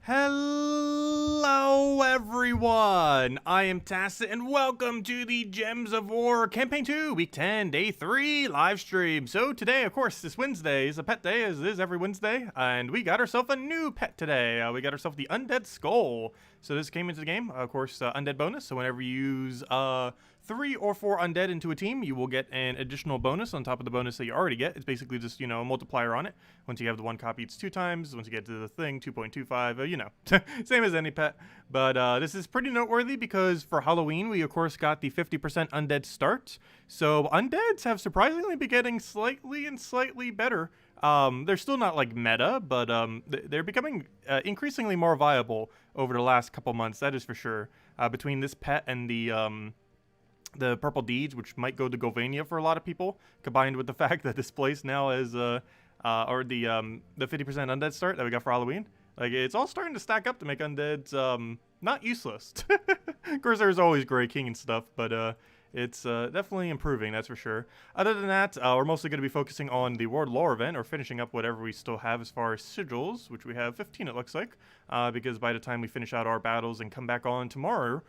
Hello everyone, I am Tacet and welcome to the Gems of War Campaign 2, Week 10, Day 3 live stream. So today, of course, this Wednesday is a pet day, as it is every Wednesday, and we got ourselves a new pet today. We got ourselves the Undead Skull. So this came into the game, of course, Undead bonus, so whenever you use 3 or 4 undead into a team, you will get an additional bonus on top of the bonus that you already get. It's basically just, you know, a multiplier on it. Once you have the one copy, it's 2 times. Once you get to the thing, 2.25, you know, same as any pet. But this is pretty noteworthy because for Halloween, we, of course, got the 50% undead start. So undeads have surprisingly been getting slightly better. They're still not like meta, but they're becoming increasingly more viable over the last couple months, that is for sure. Between this pet and the purple deeds, which might go to Govania for a lot of people, combined with the fact that this place now is or the 50% undead start that we got for Halloween, like it's all starting to stack up to make undeads not useless. Of course, there's always Grey King and stuff, but it's definitely improving, that's for sure. Other than that, we're mostly going to be focusing on the World Lore event, or finishing up whatever we still have as far as sigils, which we have 15 it looks like, because by the time we finish out our battles and come back on tomorrow,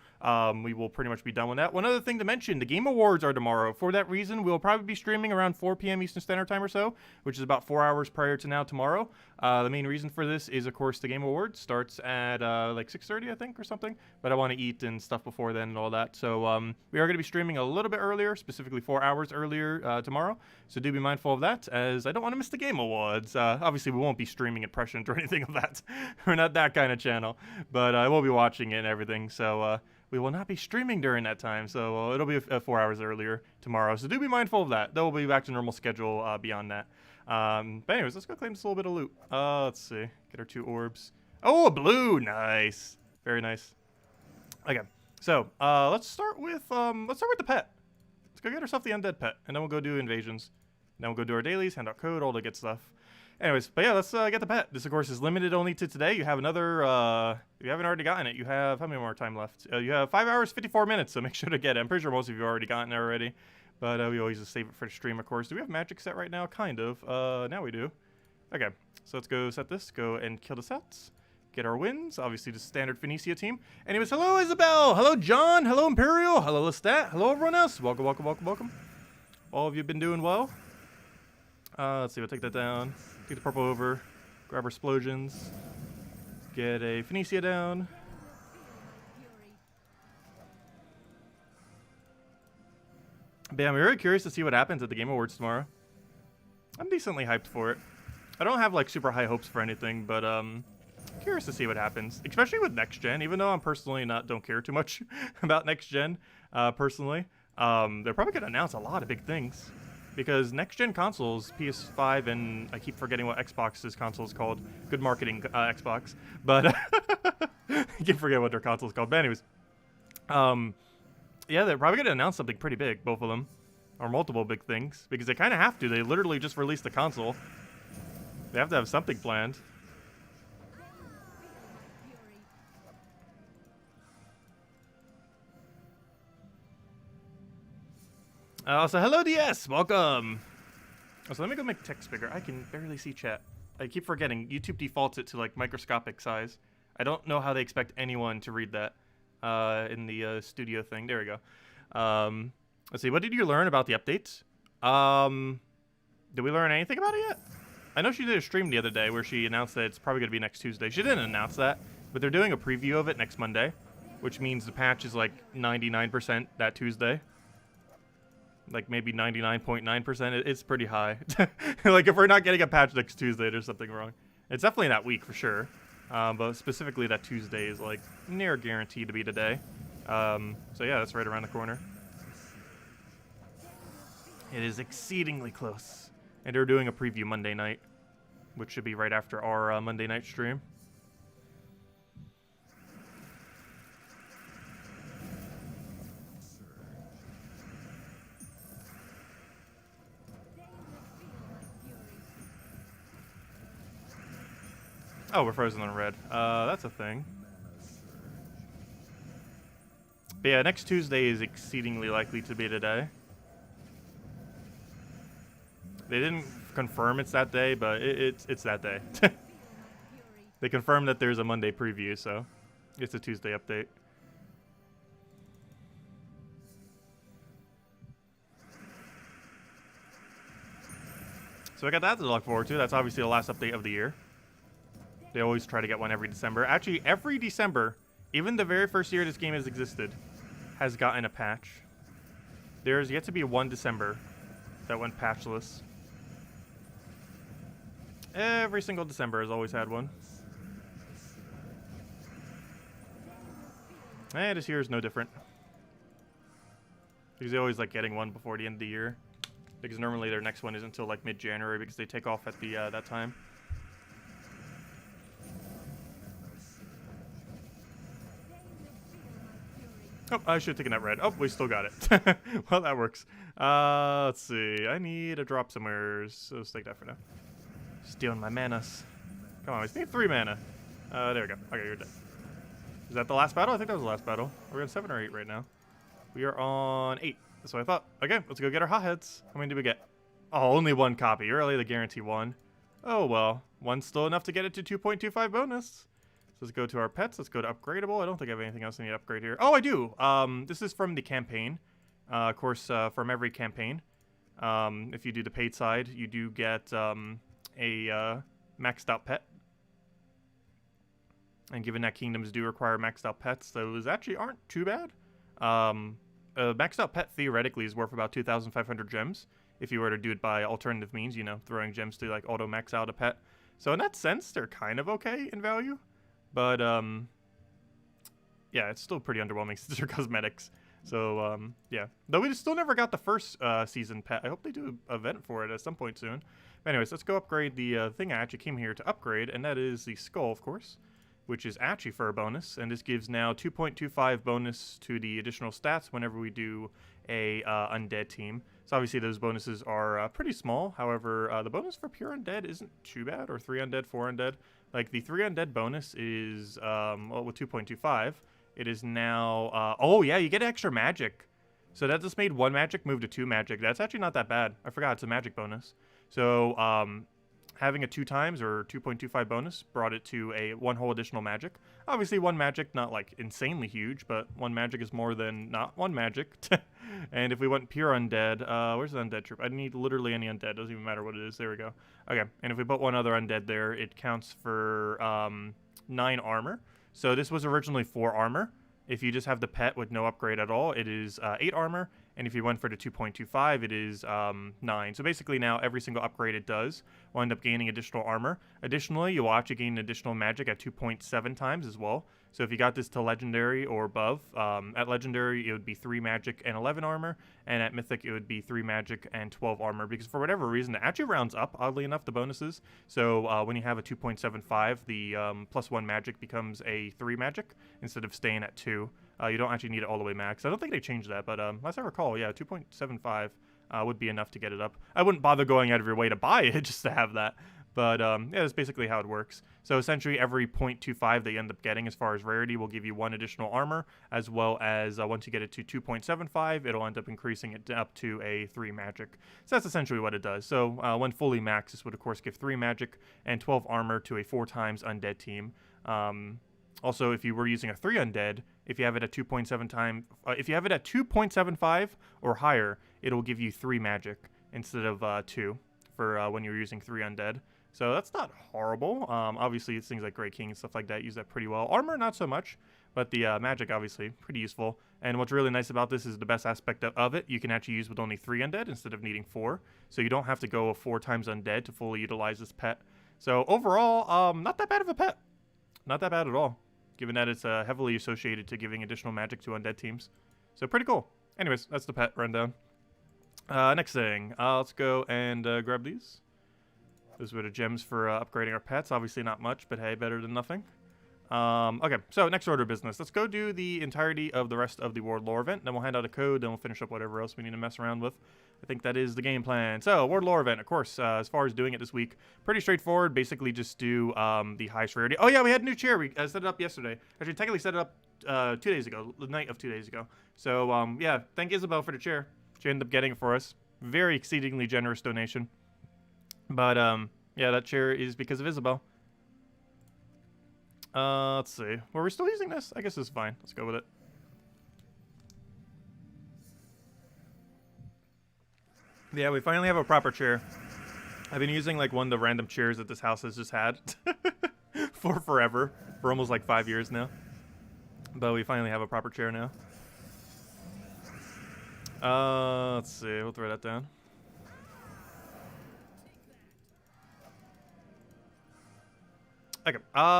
we will pretty much be done with that. One other thing to mention, the Game Awards are tomorrow. For that reason, we'll probably be streaming around 4 p.m. Eastern Standard Time or so, which is about 4 hours prior to now tomorrow. The main reason for this is, of course, the Game Awards starts at like 6:30, I think, or something, but I want to eat and stuff before then and all that, so we are going to be streaming a little bit earlier, specifically 4 hours earlier tomorrow, so do be mindful of that, as I don't want to miss the Game Awards. Obviously, we won't be streaming at Prescient or anything of that. We're not that kind of channel, but I will be watching it and everything, so we will not be streaming during that time, so it'll be 4 hours earlier tomorrow, so do be mindful of that. Then we'll be back to normal schedule beyond that. But anyways, let's go claim this little bit of loot. Let's see. Get our 2 orbs. Oh, a blue! Nice. Very nice. Okay, so let's start with the pet. Let's go get ourselves the undead pet, and then we'll go do invasions. Then we'll go do our dailies, hand out code, all the good stuff. Anyways, but yeah, let's get the pet. This, of course, is limited only to today. You have another, if you haven't already gotten it, you have, how many more time left? You have 5 hours, 54 minutes, so make sure to get it. I'm pretty sure most of you have already gotten it already, but we always just save it for the stream, of course. Do we have magic set right now? Kind of. Now we do. Okay, so let's go set this, go and kill the sets. Get our wins, obviously the standard Phoenicia team. Anyways, hello Isabel, hello John, hello Imperial, hello Lestat, hello everyone else. Welcome, welcome, welcome, welcome. All of you have been doing well. Let's see, we'll take that down. Take the purple over, grab our explosions, get a Phoenicia down. But yeah, I'm very curious to see what happens at the Game Awards tomorrow. I'm decently hyped for it. I don't have like super high hopes for anything, but curious to see what happens, especially with next gen. Even though I'm personally don't care too much about next gen, personally, they're probably gonna announce a lot of big things. Because next-gen consoles, PS5, and I keep forgetting what Xbox's console is called. Good marketing, Xbox. But I keep forgetting what their console is called. But anyways, yeah, they're probably going to announce something pretty big, both of them. Or multiple big things. Because they kind of have to. They literally just released the console. They have to have something planned. So hello DS, welcome. So let me go make text bigger. I can barely see chat. I keep forgetting, YouTube defaults it to like microscopic size. I don't know how they expect anyone to read that in the studio thing. There we go. Let's see, what did you learn about the updates? Did we learn anything about it yet? I know she did a stream the other day where she announced that it's probably going to be next Tuesday. She didn't announce that, but they're doing a preview of it next Monday, which means the patch is like 99% that Tuesday. Like maybe 99.9%. It's pretty high. Like if we're not getting a patch next Tuesday, there's something wrong. It's definitely that week for sure. But specifically that Tuesday is like near guaranteed to be today. So yeah, that's right around the corner. It is exceedingly close. And they're doing a preview Monday night, which should be right after our Monday night stream. Oh, we're frozen on red. That's a thing. But yeah, next Tuesday is exceedingly likely to be today. They didn't confirm it's that day, but it's that day. They confirmed that there's a Monday preview, so it's a Tuesday update. So I got that to look forward to. That's obviously the last update of the year. They always try to get one every December. Actually, every December, even the very first year this game has existed, has gotten a patch. There's yet to be one December that went patchless. Every single December has always had one. And this year is no different. Because they always like getting one before the end of the year. Because normally their next one isn't until like mid-January because they take off at the that time. Oh, I should have taken that red. Oh, we still got it. Well, that works. Let's see. I need a drop somewhere, so let's take that for now. Stealing my manas. Come on, we need 3 mana. There we go. Okay, you're dead. Is that the last battle? I think that was the last battle. We're on 7 or 8 right now. We are on 8. That's what I thought. Okay, let's go get our hotheads. How many did we get? Oh, only 1 copy. Really, the guarantee 1. Oh, well. 1's still enough to get it to 2.25 bonus. So let's go to our pets. Let's go to upgradable. I don't think I have anything else I need to upgrade here. Oh, I do. This is from the campaign. Of course, from every campaign. If you do the paid side, you do get a maxed out pet. And given that kingdoms do require maxed out pets, those actually aren't too bad. A maxed out pet theoretically is worth about 2,500 gems. If you were to do it by alternative means, you know, throwing gems to like auto max out a pet. So in that sense, they're kind of okay in value. But, yeah, it's still pretty underwhelming since they're cosmetics. So, yeah. Though we still never got the first season pet. I hope they do an event for it at some point soon. But anyways, let's go upgrade the thing I actually came here to upgrade, and that is the skull, of course, which is actually for a bonus. And this gives now 2.25 bonus to the additional stats whenever we do a undead team. So obviously those bonuses are pretty small. However, the bonus for pure undead isn't too bad, or 3 undead, 4 undead. Like, the 3 undead bonus is, well, with 2.25, it is now, oh, yeah, you get extra magic. So that just made 1 magic move to 2 magic. That's actually not that bad. I forgot, it's a magic bonus. So, having a 2 times or 2.25 bonus brought it to a 1 whole additional magic. Obviously, 1 magic, not, like, insanely huge, but 1 magic is more than not 1 magic. And if we went pure undead, where's the undead troop? I need literally any undead. Doesn't even matter what it is. There we go. Okay, and if we put 1 other undead there, it counts for 9 armor. So this was originally 4 armor. If you just have the pet with no upgrade at all, it is 8 armor. And if you went for the 2.25, it is 9. So basically now every single upgrade it does will end up gaining additional armor. Additionally, you'll actually gain additional magic at 2.7 times as well. So if you got this to Legendary or above, at Legendary it would be 3 magic and 11 armor. And at Mythic it would be 3 magic and 12 armor. Because for whatever reason, it actually rounds up, oddly enough, the bonuses. So when you have a 2.75, the +1 magic becomes a 3 magic instead of staying at 2. You don't actually need it all the way max. I don't think they changed that, but as I recall, yeah, 2.75 would be enough to get it up. I wouldn't bother going out of your way to buy it just to have that. But yeah, that's basically how it works. So essentially every 0.25 that you end up getting as far as rarity will give you 1 additional armor, as well as once you get it to 2.75, it'll end up increasing it up to a 3 magic. So that's essentially what it does. So when fully maxed, this would of course give 3 magic and 12 armor to a 4 times undead team. Also, if you were using a 3 undead, if you have it at 2.75 or higher, it'll give you 3 magic instead of 2 for when you're using 3 undead. So that's not horrible. Obviously, it's things like Grey King and stuff like that use that pretty well. Armor, not so much, but the magic, obviously, pretty useful. And what's really nice about this is the best aspect of it, you can actually use with only 3 undead instead of needing 4. So you don't have to go 4 times undead to fully utilize this pet. So overall, not that bad of a pet. Not that bad at all, given that it's heavily associated to giving additional magic to undead teams. So pretty cool. Anyways, that's the pet rundown. Next thing, let's go and grab these. Those were the gems for upgrading our pets. Obviously not much, but hey, better than nothing. Okay, so next order of business. Let's go do the entirety of the rest of the World Lore event. Then we'll hand out a code, then we'll finish up whatever else we need to mess around with. I think that is the game plan. So, World Lore event, of course, as far as doing it this week, pretty straightforward. Basically just do the highest rarity. Oh yeah, we had a new chair. We set it up yesterday. Actually, technically set it up 2 days ago, the night of 2 days ago. So, yeah, thank Isabel for the chair. She ended up getting it for us. Very exceedingly generous donation. But, yeah, that chair is because of Isabel. Let's see. Were we still using this? I guess it's fine. Let's go with it. Yeah, we finally have a proper chair. I've been using like one of the random chairs that this house has just had for forever, for almost like 5 years now. But we finally have a proper chair now. Let's see. We'll throw that down. Okay.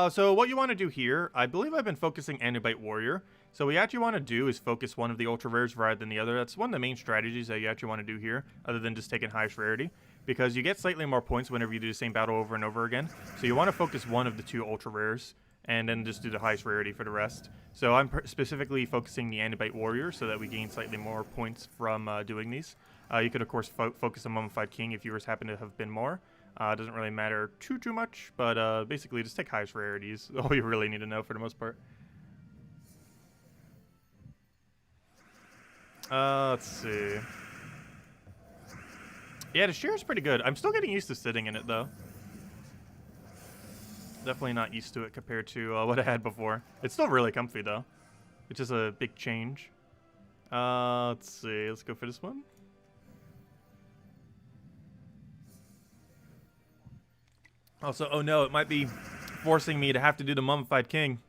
So what you want to do here, I believe I've been focusing Anubite Warrior. So what you actually want to do is focus one of the ultra rares rather than the other. That's one of the main strategies that you actually want to do here, other than just taking highest rarity, because you get slightly more points whenever you do the same battle over and over again. So you want to focus one of the 2 ultra rares, and then just do the highest rarity for the rest. So I'm specifically focusing the Anubite Warrior so that we gain slightly more points from doing these. You could, of course, focus on Mummified King if yours happen to have been more. It doesn't really matter too much, but basically just take highest rarities. All you really need to know for the most part. Let's see. Yeah, the chair is pretty good. I'm still getting used to sitting in it, though. Definitely not used to it compared to what I had before. It's still really comfy, though, which is a big change. Let's see. Let's go for this one. Also, oh no, it might be forcing me to have to do the Mummified King,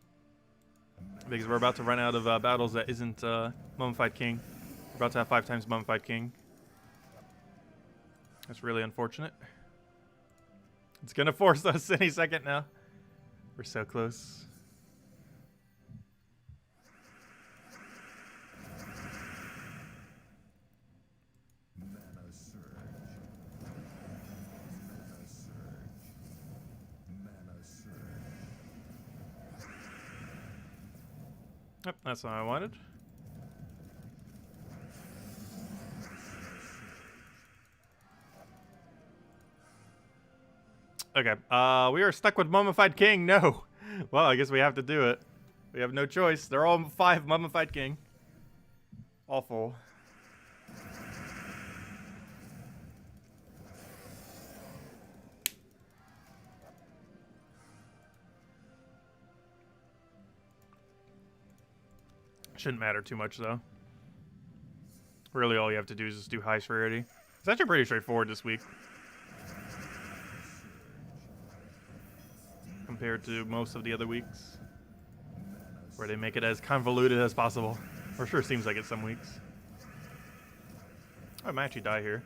because we're about to run out of battles that isn't Mummified King. We're about to have 5 times Mummified King. That's really unfortunate. It's gonna force us any second now. We're so close. Yep, that's what I wanted. Okay, we are stuck with Mummified King. No. Well, I guess we have to do it. We have no choice. They're all 5 Mummified King. Awful. Shouldn't matter too much, though. Really, all you have to do is just do highest rarity. It's actually pretty straightforward this week, compared to most of the other weeks, where they make it as convoluted as possible. Or sure seems like it some weeks. I might actually die here.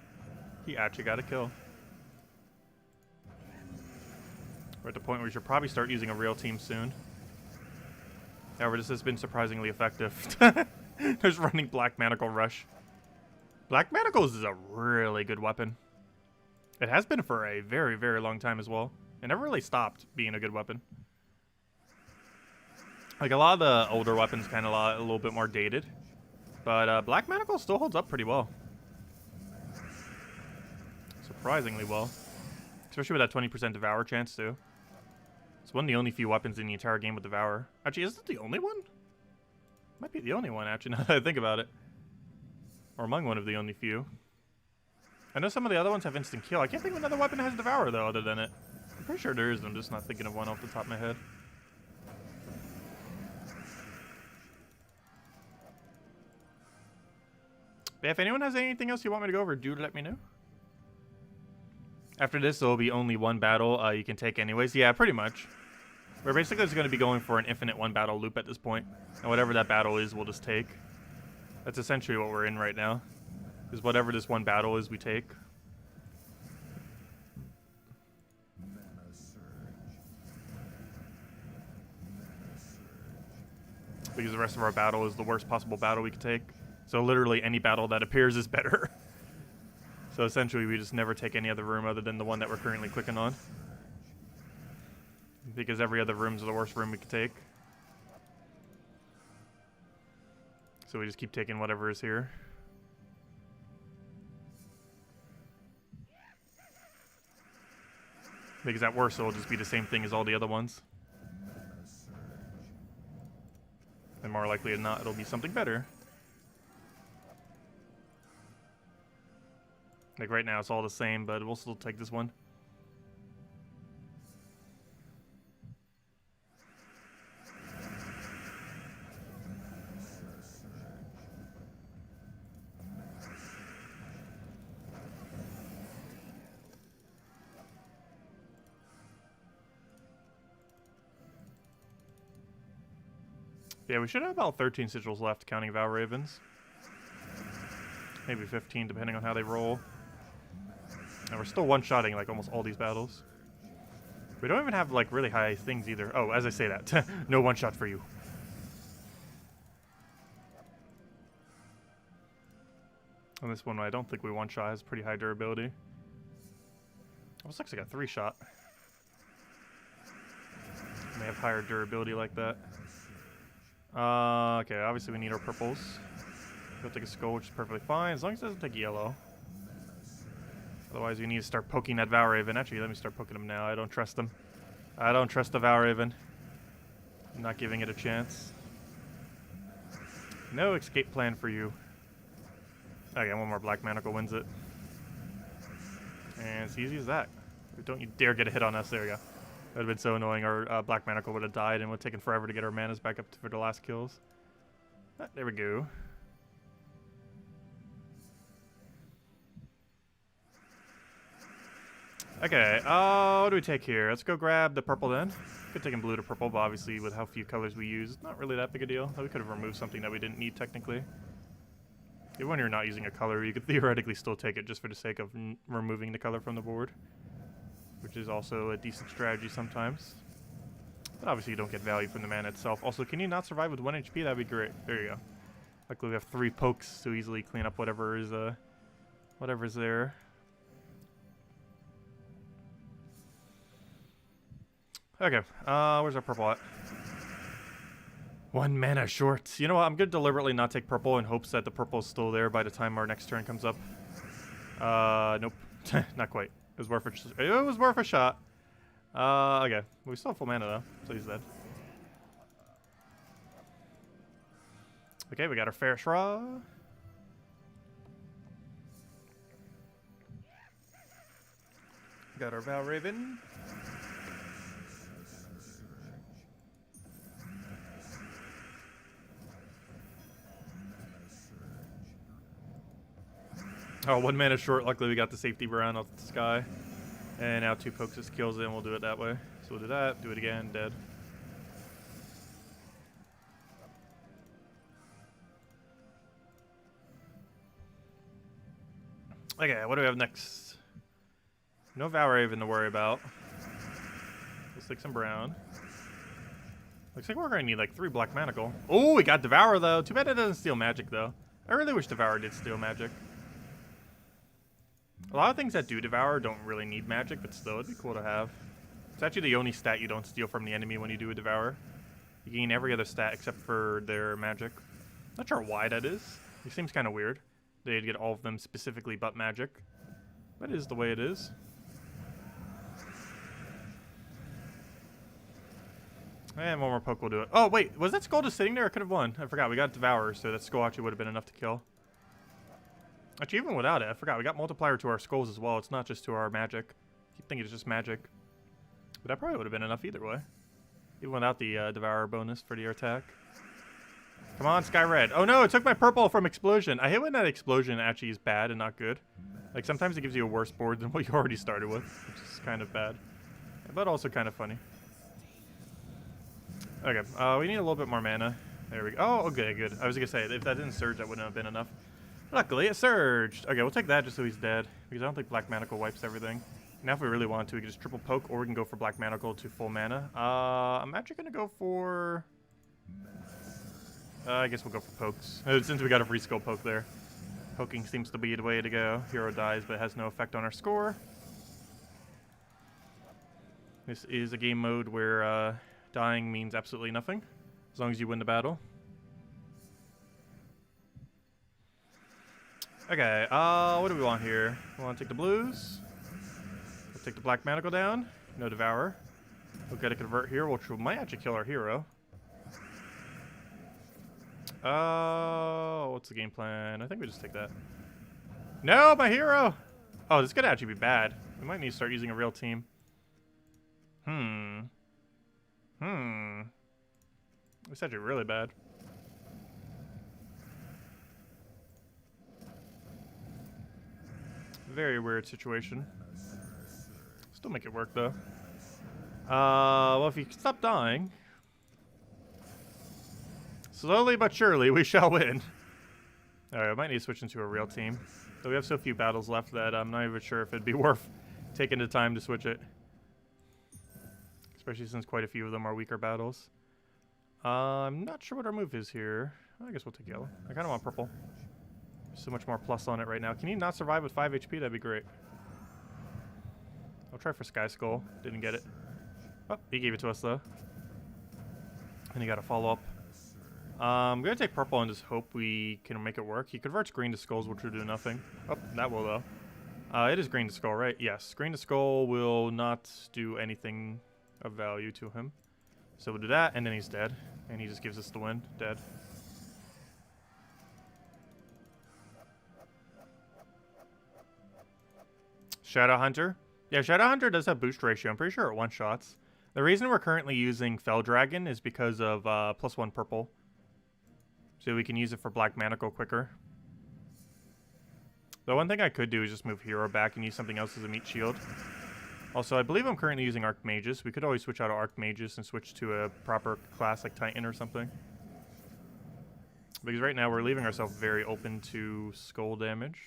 He actually got a kill. We're at the point where we should probably start using a real team soon. However, this has been surprisingly effective. Just running Black Manacle Rush. Black Manacles is a really good weapon. It has been for a very, very long time as well. It never really stopped being a good weapon. Like, a lot of the older weapons kind of a little bit more dated. But Black Manacle still holds up pretty well. Surprisingly well. Especially with that 20% Devour chance, too. It's one of the only few weapons in the entire game with Devour. Actually, is it the only one? Might be the only one, actually, now that I think about it. Or among one of the only few. I know some of the other ones have instant kill. I can't think of another weapon that has Devour, though, other than it. I'm pretty sure there is. I'm just not thinking of one off the top of my head. But yeah, if anyone has anything else you want me to go over, do let me know. After this, there will be only one battle you can take anyways. Yeah, pretty much. We're basically just going to be going for an infinite 1-battle loop at this point. And whatever that battle is, we'll just take. That's essentially what we're in right now. Is whatever this one battle is, we take. Because the rest of our battle is the worst possible battle we could take. So literally any battle that appears is better. So essentially we just never take any other room other than the one that we're currently clicking on. Because every other room is the worst room we could take. So we just keep taking whatever is here. Because at worst it'll just be the same thing as all the other ones. And more likely than not, it'll be something better. Like right now it's all the same, but we'll still take this one. Yeah, we should have about 13 sigils left, counting Val Ravens. Maybe 15, depending on how they roll. And we're still one-shotting, like, almost all these battles. We don't even have, like, really high things either. Oh, as I say that, no one-shot for you. On this one, I don't think we one-shot. Has pretty high durability. Oh, ssaszix got 3-shot. They have higher durability like that. Okay, obviously we need our purples. We'll take a skull, which is perfectly fine, as long as it doesn't take yellow. Otherwise, we need to start poking that Valraven. Actually, let me start poking him now. I don't trust him. I don't trust the Valraven. I'm not giving it a chance. No escape plan for you. Okay, one more Black Manacle wins it. And it's easy as that. Don't you dare get a hit on us. There we go. That would have been so annoying. Our Black Manacle would have died and would have taken forever to get our manas back up for the last kills. There we go. Okay, what do we take here? Let's go grab the purple then. Could take in blue to purple, but obviously with how few colors we use, it's not really that big a deal. We could have removed something that we didn't need technically. Even when you're not using a color, you could theoretically still take it just for the sake of removing the color from the board. Which is also a decent strategy sometimes. But obviously you don't get value from the mana itself. Also, can you not survive with 1 HP? That'd be great. There you go. Luckily we have 3 pokes to easily clean up whatever is whatever's there. Okay, where's our purple at? 1 mana short. You know what, I'm gonna deliberately not take purple in hopes that the purple's still there by the time our next turn comes up. Nope. Not quite. It was worth a shot. Okay. We still have full mana though, so he's dead. Okay, we got our fair Shra. Got our Valraven. Oh, 1 mana short. Luckily, we got the safety brown off the sky. And now 2 pokes just kills it, and we'll do it that way. So we'll do that, do it again, dead. Okay, what do we have next? No Valraven to worry about. Let's take some brown. Looks like we're going to need like 3 Black Manacle. Oh, we got Devour, though. Too bad it doesn't steal magic, though. I really wish Devour did steal magic. A lot of things that do Devour don't really need magic, but still, it'd be cool to have. It's actually the only stat you don't steal from the enemy when you do a Devour. You gain every other stat except for their magic. Not sure why that is. It seems kind of weird. They'd get all of them specifically but magic. But it is the way it is. And 1 more poke will do it. Oh, wait. Was that skull just sitting there? I could have won. I forgot. We got Devour, so that skull actually would have been enough to kill. Actually, even without it, I forgot. We got multiplier to our skulls as well. It's not just to our magic. I keep thinking it's just magic. But that probably would have been enough either way. Even without the Devour bonus for the attack. Come on, Sky Red. Oh no, it took my purple from Explosion. I hate when that Explosion actually is bad and not good. Like, sometimes it gives you a worse board than what you already started with, which is kind of bad. But also kind of funny. Okay, we need a little bit more mana. There we go. Oh, okay, good. I was going to say, if that didn't surge, that wouldn't have been enough. Luckily, it surged. Okay, we'll take that just so he's dead. Because I don't think Black Manacle wipes everything. Now, if we really want to, we can just triple poke, or we can go for Black Manacle to full mana. I'm actually going to go for... I guess we'll go for pokes. Since we got a free skull poke there. Poking seems to be the way to go. Hero dies, but it has no effect on our score. This is a game mode where dying means absolutely nothing. As long as you win the battle. Okay, what do we want here? We want to take the blues. Let's take the Black Manacle down. No Devour. We'll get a Convert here, which might actually kill our hero. What's the game plan? I think we just take that. No, my hero! Oh, this could actually be bad. We might need to start using a real team. It's actually really bad. Very weird situation. Still make it work, though. Well, if you stop dying... Slowly but surely, we shall win. Alright, I might need to switch into a real team. So we have so few battles left that I'm not even sure if it'd be worth taking the time to switch it. Especially since quite a few of them are weaker battles. I'm not sure what our move is here. I guess we'll take yellow. I kind of want purple. So much more plus on it right now. Can he not survive with 5 HP? That'd be great. I'll try for Sky Skull. Didn't get it. Oh, he gave it to us though. And he got a follow-up. I'm going to take purple and just hope we can make it work. He converts green to skulls, which will do nothing. Oh, that will though. It is green to skull, right? Yes. Green to skull will not do anything of value to him. So we'll do that, and then he's dead. And he just gives us the win. Dead. Shadow Hunter. Yeah, Shadow Hunter does have boost ratio. I'm pretty sure it one-shots. The reason we're currently using Fell Dragon is because of +1 purple. So we can use it for Black Manacle quicker. The one thing I could do is just move Hero back and use something else as a meat shield. Also, I believe I'm currently using Archmages. We could always switch out of Archmages and switch to a proper class like Titan or something. Because right now we're leaving ourselves very open to skull damage.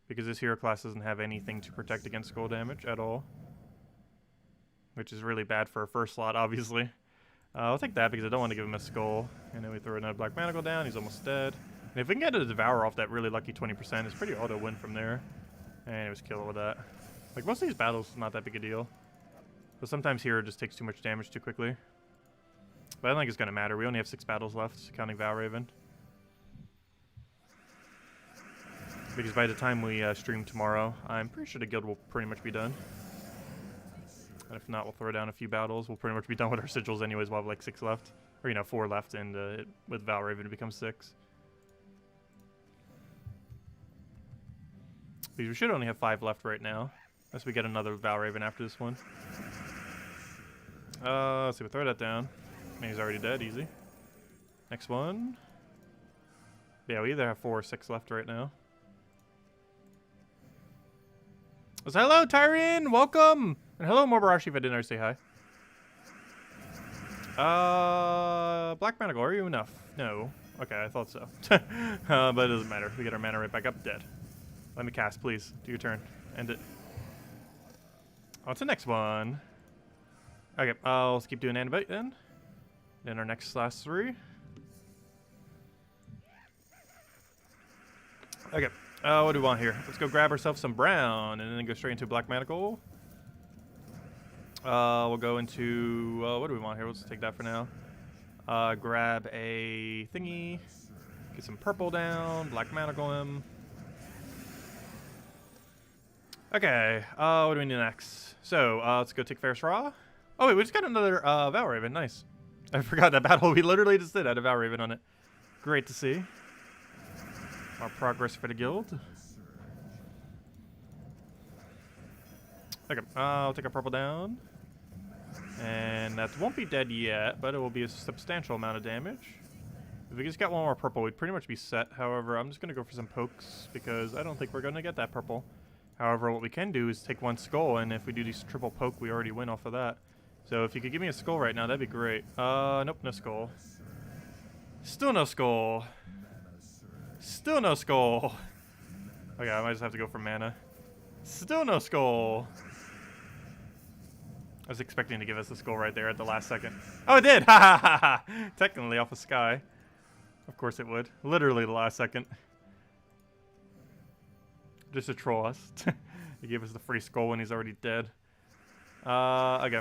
Because this hero class doesn't have anything to protect against skull damage at all. Which is really bad for a first slot, obviously. I'll take that because I don't want to give him a skull. And then we throw another Black Manacle down. He's almost dead. And if we can get a Devour off that really lucky 20%, it's pretty auto win from there. And it was kill it with that. Like, most of these battles, not that big a deal. But sometimes hero just takes too much damage too quickly. But I don't think it's going to matter. We only have 6 battles left, counting Valraven. Because by the time we stream tomorrow, I'm pretty sure the guild will pretty much be done. And if not, we'll throw down a few battles. We'll pretty much be done with our sigils anyways. We'll have like 6 left. Or, you know, 4 left, and with Valraven it becomes 6. Because we should only have 5 left right now. Unless we get another Valraven after this one. Let's see, we'll throw that down. He's already dead, easy. Next one. Yeah, we either have 4 or 6 left right now. So hello, Tyrion! Welcome! And hello, Morbarashi, if I didn't already say hi. Black Manacle, are you enough? No. Okay, I thought so. But it doesn't matter. We get our mana right back up, dead. Let me cast, please. Do your turn. End it. On to the next one. Okay, let's keep doing Animate then. Then our next last 3. Okay, what do we want here? Let's go grab ourselves some brown and then go straight into Black Manacle. We'll go into, what do we want here? Let's take that for now. Grab a thingy. Get some purple down. Black Manacle him. Okay, what do we do next? So, let's go take Ferris Raw. Oh wait, we just got another Valraven, nice. I forgot that battle we literally just did had a Valraven on it. Great to see. Our progress for the guild. Okay, I'll take a purple down. And that won't be dead yet, but it will be a substantial amount of damage. If we just got one more purple, we'd pretty much be set. However, I'm just going to go for some pokes because I don't think we're going to get that purple. However, what we can do is take 1 skull, and if we do this triple poke, we already win off of that. So if you could give me a skull right now, that'd be great. Nope, no skull. Still no skull. Still no skull. Okay, I might just have to go for mana. Still no skull. I was expecting to give us a skull right there at the last second. Oh, it did! Ha ha ha ha! Technically off of Sky. Of course it would. Literally the last second. Just to troll us. He gave us the free skull when he's already dead. Okay.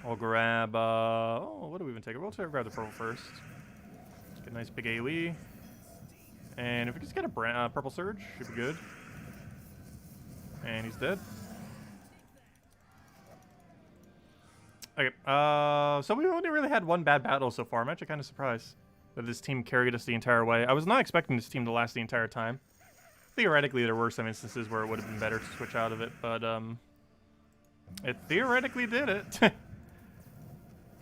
I'll grab, oh, what do we even take? We'll grab the purple first. Let's get a nice big AoE. And if we just get a purple surge, should be good. And he's dead. Okay, so we only really had 1 bad battle so far. I'm actually kind of surprised that this team carried us the entire way. I was not expecting this team to last the entire time. Theoretically, there were some instances where it would have been better to switch out of it, but it theoretically did it.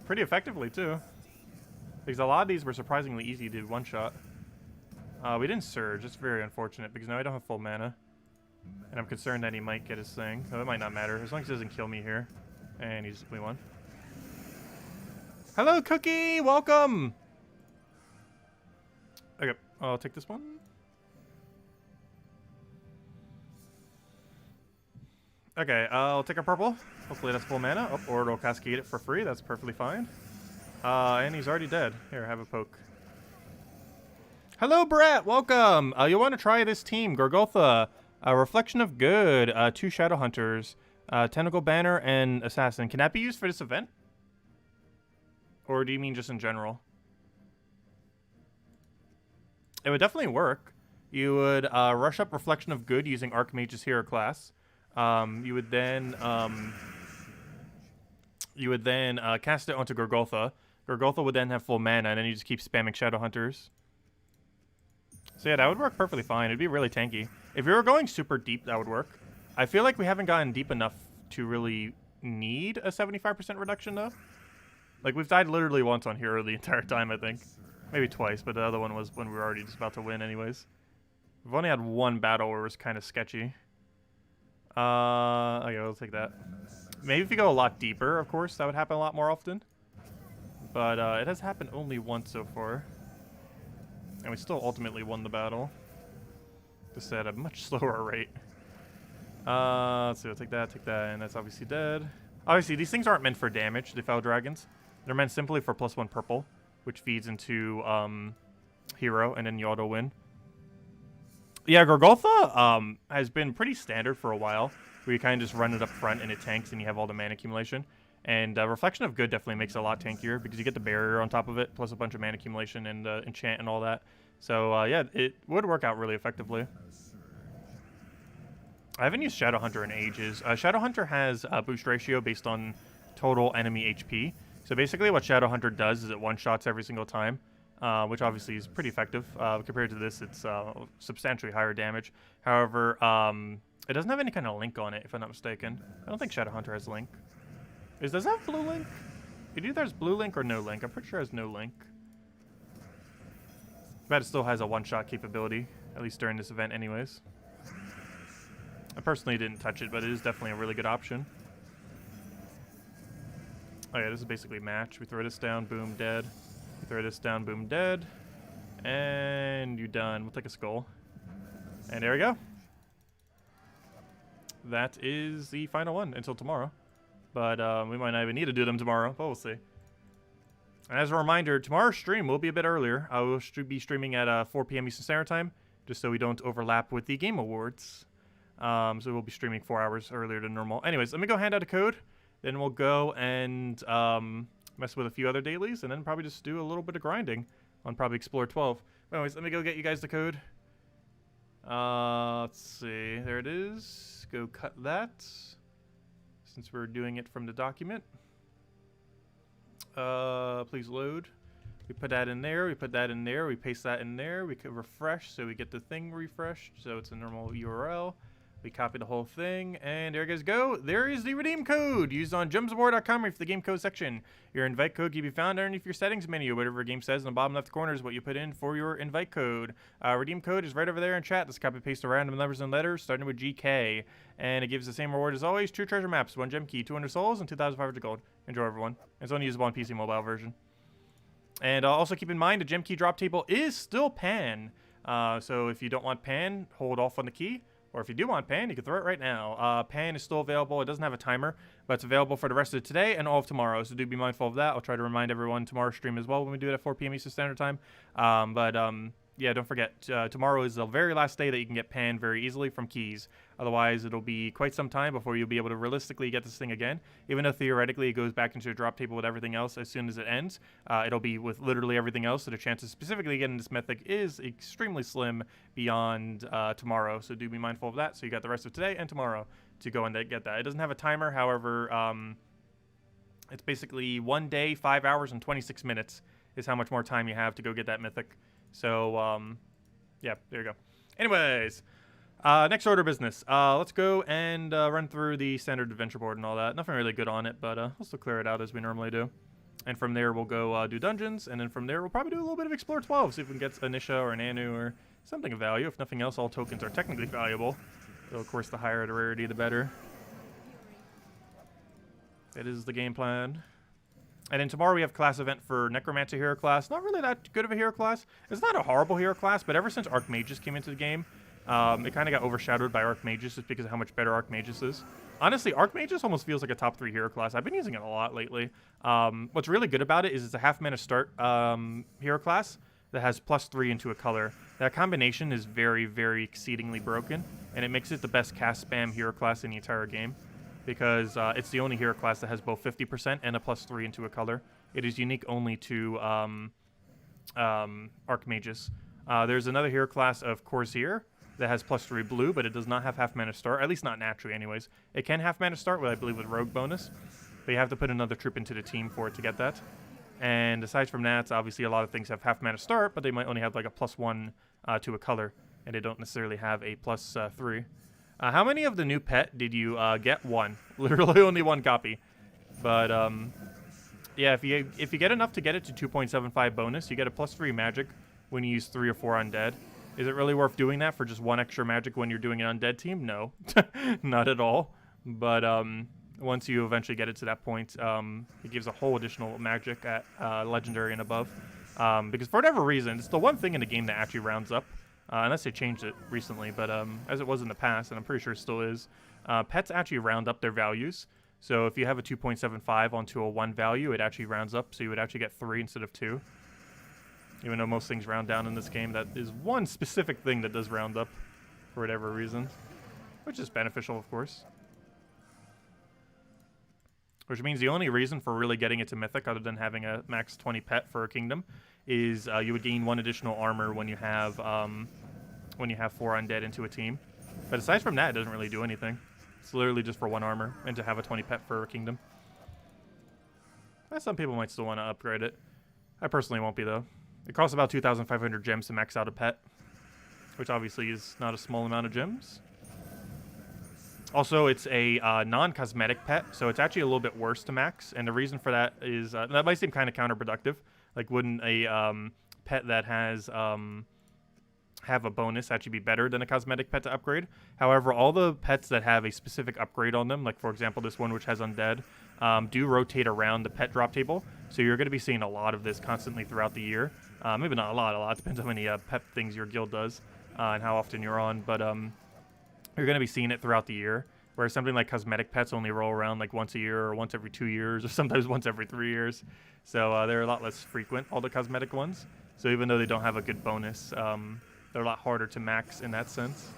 Pretty effectively, too. Because a lot of these were surprisingly easy to one-shot. We didn't surge. It's very unfortunate, because now I don't have full mana. And I'm concerned that he might get his thing. So it might not matter, as long as he doesn't kill me here. And we won. Hello, Cookie! Welcome! I'll take this one. Okay, I'll take a purple. Hopefully that's full mana. Oh, or it'll cascade it for free. That's perfectly fine. And he's already dead. Here, have a poke. Hello, Brett. Welcome. You'll want to try this team. Gorgotha, Reflection of Good, 2 Shadow Hunters, Tentacle Banner, and Assassin. Can that be used for this event? Or do you mean just in general? It would definitely work. You would rush up Reflection of Good using Archmage's hero class. You would then cast it onto Gorgotha. Gorgotha would then have full mana, and then you just keep spamming Shadow Hunters. So yeah, that would work perfectly fine. It'd be really tanky. If you were going super deep, that would work. I feel like we haven't gotten deep enough to really need a 75% reduction, though. Like, we've died literally once on hero the entire time, I think. Maybe twice, but the other one was when we were already just about to win anyways. We've only had one battle where it was kind of sketchy. Okay, we'll take that. Maybe if you go a lot deeper, of course, that would happen a lot more often. But it has happened only once so far. And we still ultimately won the battle. Just at a much slower rate. Let's see, we'll take that, and that's obviously dead. Obviously, these things aren't meant for damage, the Fell Dragons. They're meant simply for +1 purple, which feeds into hero, and then you auto win. Yeah, Gorgotha has been pretty standard for a while, where you kind of just run it up front and it tanks and you have all the mana accumulation. And Reflection of Good definitely makes it a lot tankier because you get the barrier on top of it, plus a bunch of mana accumulation and enchant and all that. So yeah, it would work out really effectively. I haven't used Shadow Hunter in ages. Shadow Hunter has a boost ratio based on total enemy HP. So basically what Shadow Hunter does is it one-shots every single time, which obviously is pretty effective. Compared to this, it's substantially higher damage. However, it doesn't have any kind of link on it, if I'm not mistaken. I don't think Shadow Hunter has link. Does it have blue link? Either there's blue link or no link. I'm pretty sure it has no link. But it still has a one-shot capability, at least during this event anyways. I personally didn't touch it, but it is definitely a really good option. Oh yeah, this is basically match. We throw this down, boom, dead. We throw this down, boom, dead. And you're done. We'll take a skull. And there we go. That is the final one until tomorrow. But we might not even need to do them tomorrow, but we'll see. And as a reminder, tomorrow's stream will be a bit earlier. I will be streaming at 4 p.m. Eastern Standard Time, just so we don't overlap with the Game Awards. So we'll be streaming 4 hours earlier than normal. Anyways, let me go hand out a code. Then we'll go and mess with a few other dailies, and then probably just do a little bit of grinding on probably Explore 12. But anyways, let me go get you guys the code. Let's see. There it is. Go cut that, since we're doing it from the document. Please load. We put that in there. We put that in there. We paste that in there. We could refresh, so we get the thing refreshed. So it's a normal URL. We copy the whole thing, and there you guys go. There is the redeem code used on gemsofwar.com for the game code section. Your invite code can be found underneath your settings menu. Whatever game says in the bottom left corner is what you put in for your invite code. Redeem code is right over there in chat. Just copy paste the random numbers and letters starting with GK, and it gives the same reward as always: 2 treasure maps, 1 gem key, 200 souls, and 2,500 gold. Enjoy, everyone. It's only usable on PC mobile version. And also keep in mind the gem key drop table is still pan. So if you don't want pan, hold off on the key. Or if you do want pan, you can throw it right now. Pan is still available. It doesn't have a timer, but it's available for the rest of today and all of tomorrow. So do be mindful of that. I'll try to remind everyone tomorrow's stream as well when we do it at 4 p.m. Eastern Standard Time. Yeah, don't forget, tomorrow is the very last day that you can get pan very easily from keys. Otherwise, it'll be quite some time before you'll be able to realistically get this thing again. Even though theoretically it goes back into a drop table with everything else as soon as it ends, it'll be with literally everything else. So the chances specifically getting this mythic is extremely slim beyond tomorrow. So do be mindful of that. So you got the rest of today and tomorrow to go and get that. It doesn't have a timer, however, it's basically 1 day, 5 hours, and 26 minutes is how much more time you have to go get that mythic. So, yeah, there you go. Anyways, next order of business. Let's go and run through the standard adventure board and all that. Nothing really good on it, but we'll still clear it out as we normally do. And from there, we'll go do dungeons, and then from there, we'll probably do a little bit of Explore 12, see if we can get a Nisha or an Anu or something of value. If nothing else, all tokens are technically valuable. So, of course, the higher the rarity, the better. That is the game plan. And then tomorrow we have class event for Necromancer hero class. Not really that good of a hero class. It's not a horrible hero class, but ever since Archmagus came into the game, it kind of got overshadowed by Archmagus just because of how much better Archmagus is. Honestly, Archmagus almost feels like a top 3 hero class. I've been using it a lot lately. What's really good about it is it's a half mana start hero class that has +3 into a color. That combination is very, very exceedingly broken, and it makes it the best cast spam hero class in the entire game, because it's the only hero class that has both 50% and a +3 into a color. It is unique only to Archmagus. There's another hero class of Corsair that has +3 blue, but it does not have half mana start, at least not naturally anyways. It can half mana start, I believe, with Rogue bonus, but you have to put another troop into the team for it to get that. And aside from that, obviously a lot of things have half mana start, but they might only have like a +1 to a color, and they don't necessarily have a +3. How many of the new pet did you get? 1. Literally only 1 copy. But yeah, if you get enough to get it to 2.75 bonus, you get a +3 magic when you use 3 or 4 undead. Is it really worth doing that for just 1 extra magic when you're doing an undead team? No, not at all. But once you eventually get it to that point, it gives a whole additional magic at legendary and above. Because for whatever reason, it's the one thing in the game that actually rounds up. Unless they changed it recently, but as it was in the past, and I'm pretty sure it still is, pets actually round up their values. So if you have a 2.75 onto a 1 value, it actually rounds up, so you would actually get 3 instead of 2. Even though most things round down in this game, that is one specific thing that does round up for whatever reason, which is beneficial, of course. Which means the only reason for really getting it to Mythic, other than having a max 20 pet for a kingdom, is you would gain 1 additional armor when you have 4 undead into a team. But aside from that, it doesn't really do anything. It's literally just for 1 armor and to have a 20 pet for a kingdom. Some people might still want to upgrade it. I personally won't be, though. It costs about 2,500 gems to max out a pet, which obviously is not a small amount of gems. Also, it's a non-cosmetic pet, so it's actually a little bit worse to max, and the reason for that is, that might seem kind of counterproductive. Like, wouldn't a pet that has have a bonus actually be better than a cosmetic pet to upgrade? However, all the pets that have a specific upgrade on them, like for example this one which has Undead, do rotate around the pet drop table, so you're going to be seeing a lot of this constantly throughout the year. Maybe not a lot, depends on how many pet things your guild does and how often you're on, but you're going to be seeing it throughout the year, whereas something like cosmetic pets only roll around like once a year or once every 2 years or sometimes once every 3 years. So they're a lot less frequent, all the cosmetic ones. So even though they don't have a good bonus, they're a lot harder to max in that sense.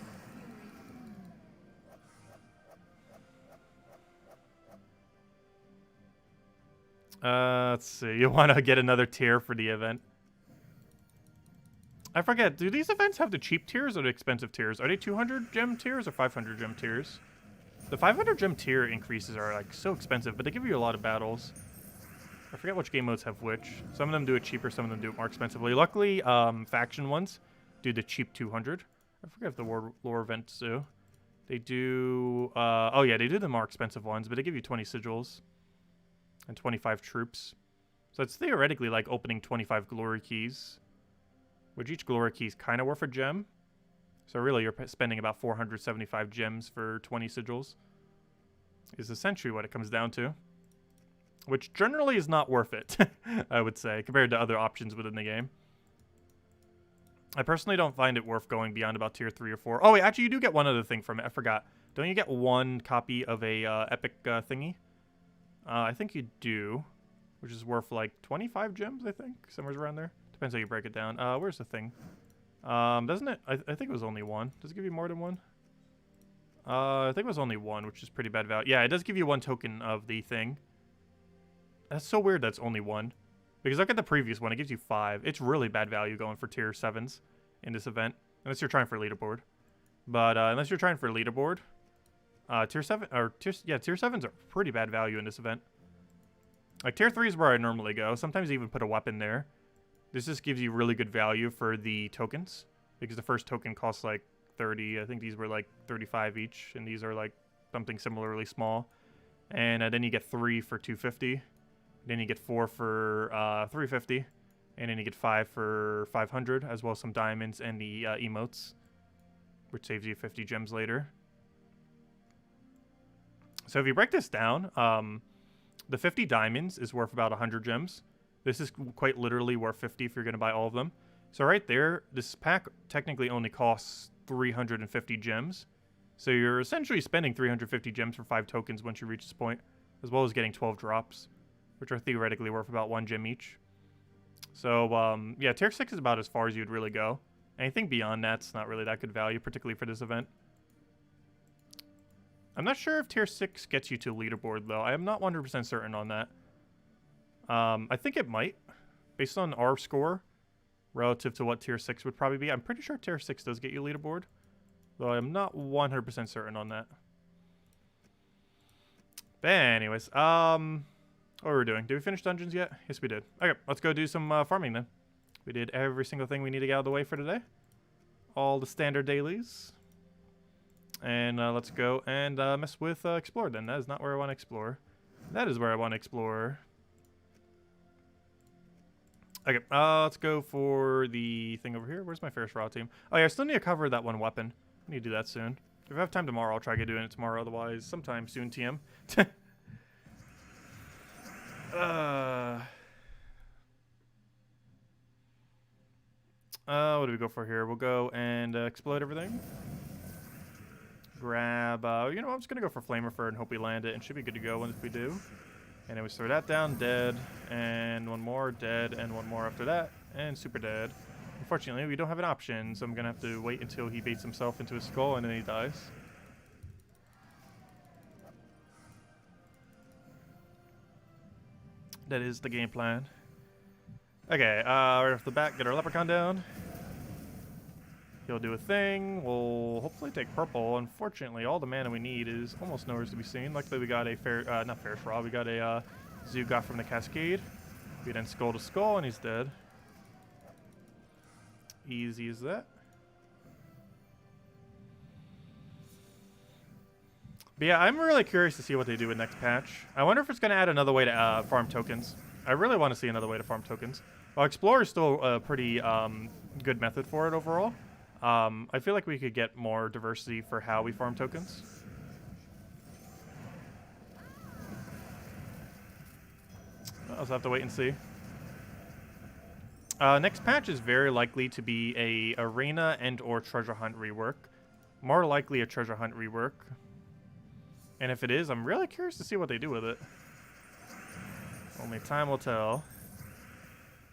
Let's see. You want to get another tier for the event. I forget, do these events have the cheap tiers or the expensive tiers? Are they 200 gem tiers or 500 gem tiers? The 500 gem tier increases are like so expensive, but they give you a lot of battles. I forget which game modes have which. Some of them do it cheaper, some of them do it more expensively. Luckily, faction ones do the cheap 200. I forget if the lore events do. They do, oh yeah, they do the more expensive ones, but they give you 20 sigils and 25 troops. So it's theoretically like opening 25 glory keys, which each glory key is kind of worth a gem. So really you're spending about 475 gems for 20 sigils is essentially what it comes down to, which generally is not worth it, I would say, compared to other options within the game. I personally don't find it worth going beyond about tier 3 or 4. Oh wait, actually you do get one other thing from it, I forgot. Don't you get 1 copy of a epic thingy? I think you do, which is worth like 25 gems, I think, somewhere around there. Depends how you break it down. Where's the thing? Doesn't it? I think it was only 1. Does it give you more than 1? I think it was only 1, which is pretty bad value. Yeah, it does give you 1 token of the thing. That's so weird that's only 1. Because look at the previous one, it gives you 5. It's really bad value going for tier 7s in this event. Unless you're trying for leaderboard. But unless you're trying for leaderboard, tier 7s are pretty bad value in this event. Like tier 3 is where I normally go. Sometimes I even put a weapon there. This just gives you really good value for the tokens, because the first token costs like 30. I think these were like 35 each, and these are like something similarly small. And then you get 3 for 250. Then you get 4 for 350. And then you get 5 for 500, as well as some diamonds and the emotes, which saves you 50 gems later. So if you break this down, The 50 diamonds is worth about 100 gems. This is quite literally worth 50 if you're going to buy all of them. So right there, this pack technically only costs 350 gems. So you're essentially spending 350 gems for 5 tokens once you reach this point, as well as getting 12 drops, which are theoretically worth about 1 gem each. So, yeah, tier 6 is about as far as you'd really go. Anything beyond that's not really that good value, particularly for this event. I'm not sure if tier 6 gets you to leaderboard, though. I am not 100% certain on that. I think it might, based on our score, relative to what tier 6 would probably be. I'm pretty sure tier 6 does get you leaderboard, though I'm not 100% certain on that. But anyways, what were we doing? Did we finish dungeons yet? Yes, we did. Okay, let's go do some farming then. We did every single thing we need to get out of the way for today. All the standard dailies. And let's go and mess with explore then. That is not where I want to explore. That is where I want to explore. Okay, let's go for the thing over here. Where's my Ferris Raw team? Oh yeah, I still need to cover that one weapon. I need to do that soon. If I have time tomorrow, I'll try to get doing it tomorrow. Otherwise, sometime soon, TM. What do we go for here? We'll go and explode everything. Grab, you know, I'm just going to go for Flamer and hope we land it, and should be good to go once we do. And then we throw that down, dead, and one more, dead, and one more after that, and super dead. Unfortunately, we don't have an option, so I'm going to have to wait until he baits himself into his skull, and then he dies. That is the game plan. Okay, right off the bat, get our Leprechaun down. He'll do a thing. We'll hopefully take purple. Unfortunately, all the mana we need is almost nowhere to be seen. Luckily, we got a not Ferris Raw. We got a Zugot from the Cascade. We then skull to skull, and he's dead. Easy as that. But yeah, I'm really curious to see what they do with next patch. I wonder if it's going to add another way to farm tokens. I really want to see another way to farm tokens. While Explorer is still a pretty good method for it overall, I feel like we could get more diversity for how we farm tokens. I'll just have to wait and see. Next patch is very likely to be a arena and or treasure hunt rework. More likely a treasure hunt rework. And if it is, I'm really curious to see what they do with it. Only time will tell.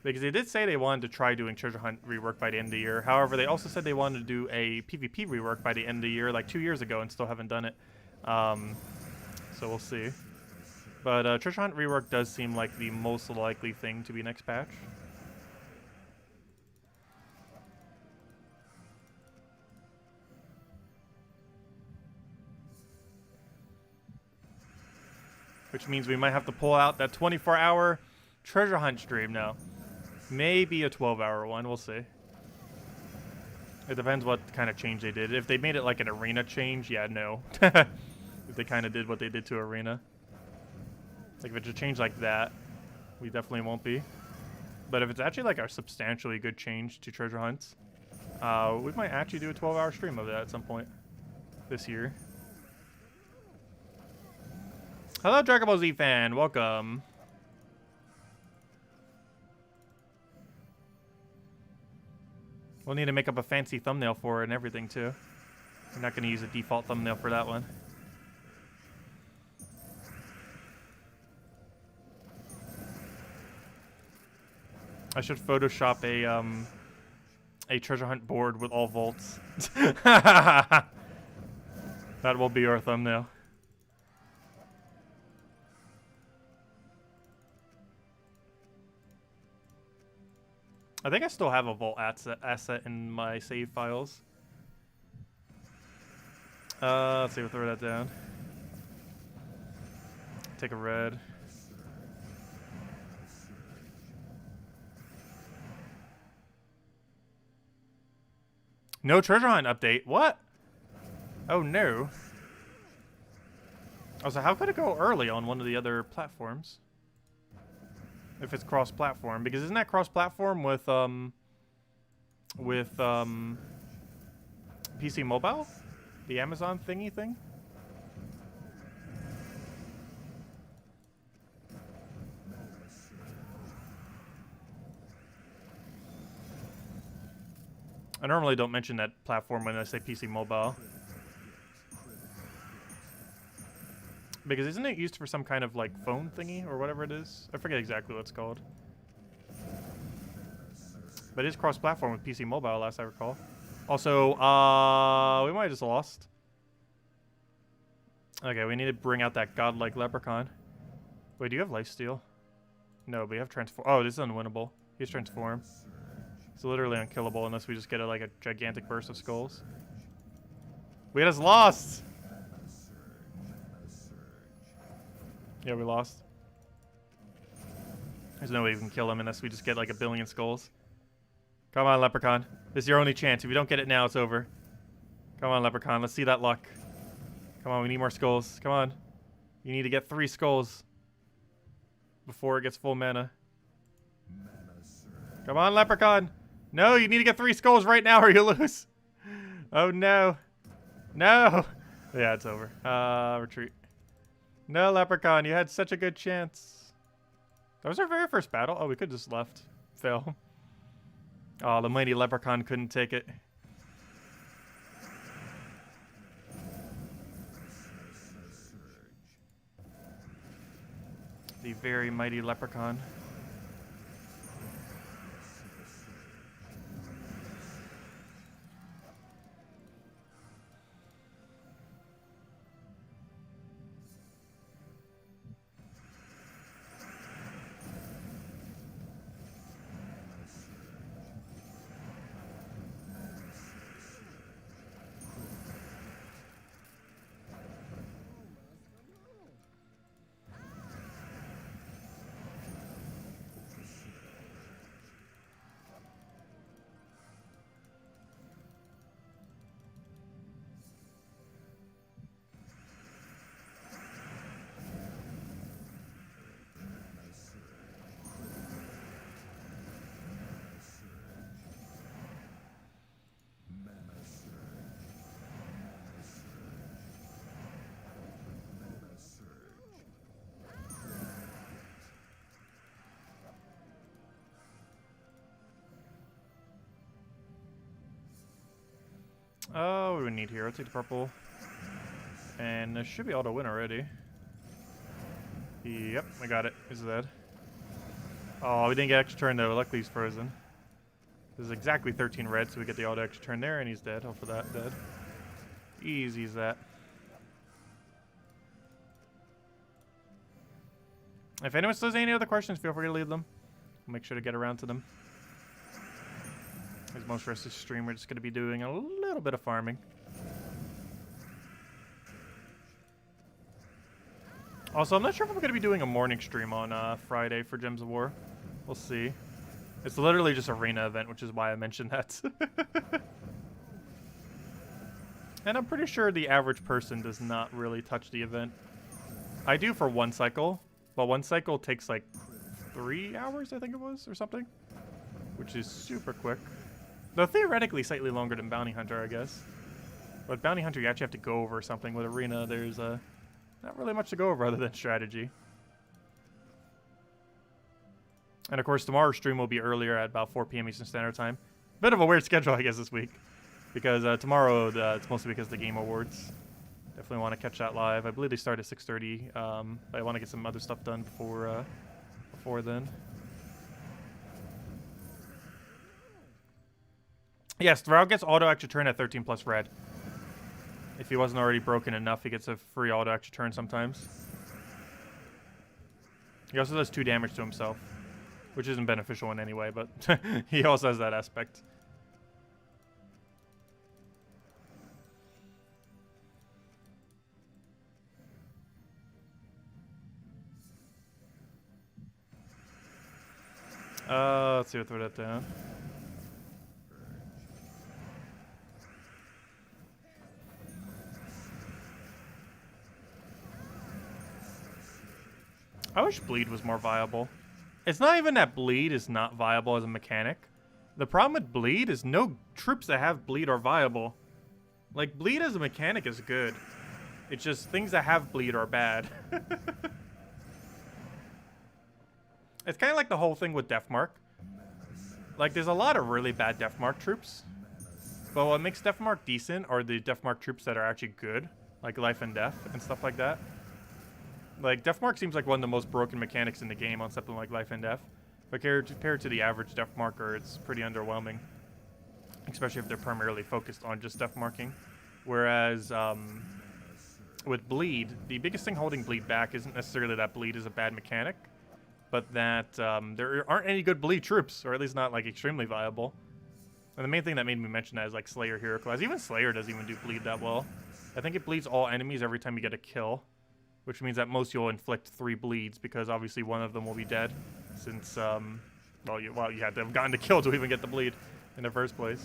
Because they did say they wanted to try doing treasure hunt rework by the end of the year. However, they also said they wanted to do a PvP rework by the end of the year, like 2 years ago, and still haven't done it. So we'll see. But treasure hunt rework does seem like the most likely thing to be next patch. Which means we might have to pull out that 24-hour treasure hunt stream now. Maybe a 12-hour one, we'll see. It depends what kind of change they did. If they made it like an arena change, yeah, no. If they kind of did what they did to arena. Like if it's a change like that, we definitely won't be. But if it's actually like a substantially good change to treasure hunts, we might actually do a 12-hour stream of that at some point this year. Hello, Dragon Ball Z fan. Welcome. We'll need to make up a fancy thumbnail for it and everything, too. I'm not going to use a default thumbnail for that one. I should Photoshop a treasure hunt board with all vaults. That will be our thumbnail. I think I still have a vault asset in my save files. Let's see, we'll throw that down. Take a red. No treasure hunt update. What? Oh no. Oh, so how could it go early on one of the other platforms? If it's cross-platform, because isn't that cross-platform with PC Mobile, the Amazon thingy thing? I normally don't mention that platform when I say PC mobile. Because isn't it used for some kind of like phone thingy or whatever it is? I forget exactly what it's called. But it is cross-platform with PC mobile, last I recall. Also, we might have just lost. Okay, we need to bring out that godlike leprechaun. Wait, do you have lifesteal? No, but you have transform. Oh, this is unwinnable. He's transform. It's literally unkillable unless we just get like a gigantic burst of skulls. We just lost! Yeah, we lost. There's no way we can kill him unless we just get like a billion skulls. Come on, Leprechaun. This is your only chance. If you don't get it now, it's over. Come on, Leprechaun. Let's see that luck. Come on, we need more skulls. Come on. You need to get 3 skulls before it gets full mana. Come on, Leprechaun. No, you need to get 3 skulls right now or you lose. Oh, no. No. Yeah, it's over. Retreat. No, Leprechaun, you had such a good chance. That was our very first battle. Oh, we could just left. Fail. Oh, the mighty Leprechaun couldn't take it. The very mighty Leprechaun. Oh, we would need here. I'll take the purple. And this should be auto win already. Yep, I got it. Is that? Oh, we didn't get extra turn though. Luckily he's frozen. This is exactly 13 red, so we get the auto extra turn there, and he's dead. Hope for that, dead. Easy as that. If anyone still has any other questions, feel free to leave them. I'll make sure to get around to them. As most rest of the stream, we're just going to be doing a little bit of farming. Also, I'm not sure if I'm going to be doing a morning stream on Friday for Gems of War. We'll see. It's literally just an arena event, which is why I mentioned that. And I'm pretty sure the average person does not really touch the event. I do for 1 cycle, but 1 cycle takes like 3 hours, I think it was, or something. Which is super quick. Though theoretically slightly longer than Bounty Hunter, I guess. But Bounty Hunter, you actually have to go over something. With Arena, there's not really much to go over other than strategy. And of course, tomorrow's stream will be earlier at about 4 p.m. Eastern Standard Time. Bit of a weird schedule, I guess, this week. Because tomorrow, it's mostly because of the Game Awards. Definitely want to catch that live. I believe they start at 6:30, but I want to get some other stuff done before then. Yes, Thrall gets auto extra turn at 13 plus red. If he wasn't already broken enough, he gets a free auto extra turn sometimes. He also does 2 damage to himself, which isn't beneficial in any way, but he also has that aspect. Let's see what throw that down. I wish Bleed was more viable. It's not even that Bleed is not viable as a mechanic. The problem with Bleed is no troops that have Bleed are viable. Like, Bleed as a mechanic is good. It's just things that have Bleed are bad. It's kind of like the whole thing with Deathmark. Like, there's a lot of really bad Deathmark troops. But what makes Deathmark decent are the Deathmark troops that are actually good, like Life and Death and stuff like that. Like, Deathmark seems like one of the most broken mechanics in the game on something like Life and Death. But compared to the average Deathmarker, it's pretty underwhelming. Especially if they're primarily focused on just Deathmarking. Whereas, with Bleed, the biggest thing holding Bleed back isn't necessarily that Bleed is a bad mechanic, but that there aren't any good Bleed troops, or at least not, like, extremely viable. And the main thing that made me mention that is, like, Slayer hero class. Even Slayer doesn't even do Bleed that well. I think it bleeds all enemies every time you get a kill, which means that most you'll inflict 3 bleeds, because obviously one of them will be dead, since, well, you had to have gotten the kill to even get the bleed in the first place.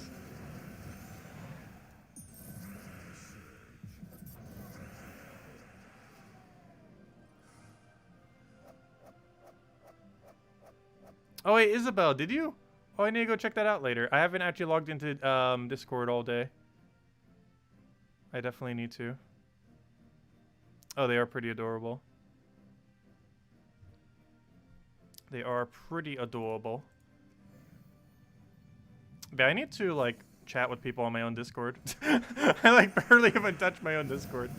Oh wait, Isabel, did you? Oh, I need to go check that out later. I haven't actually logged into Discord all day. I definitely need to. Oh, they are pretty adorable. They are pretty adorable. But I need to, like, chat with people on my own Discord. I, like, barely even touch my own Discord.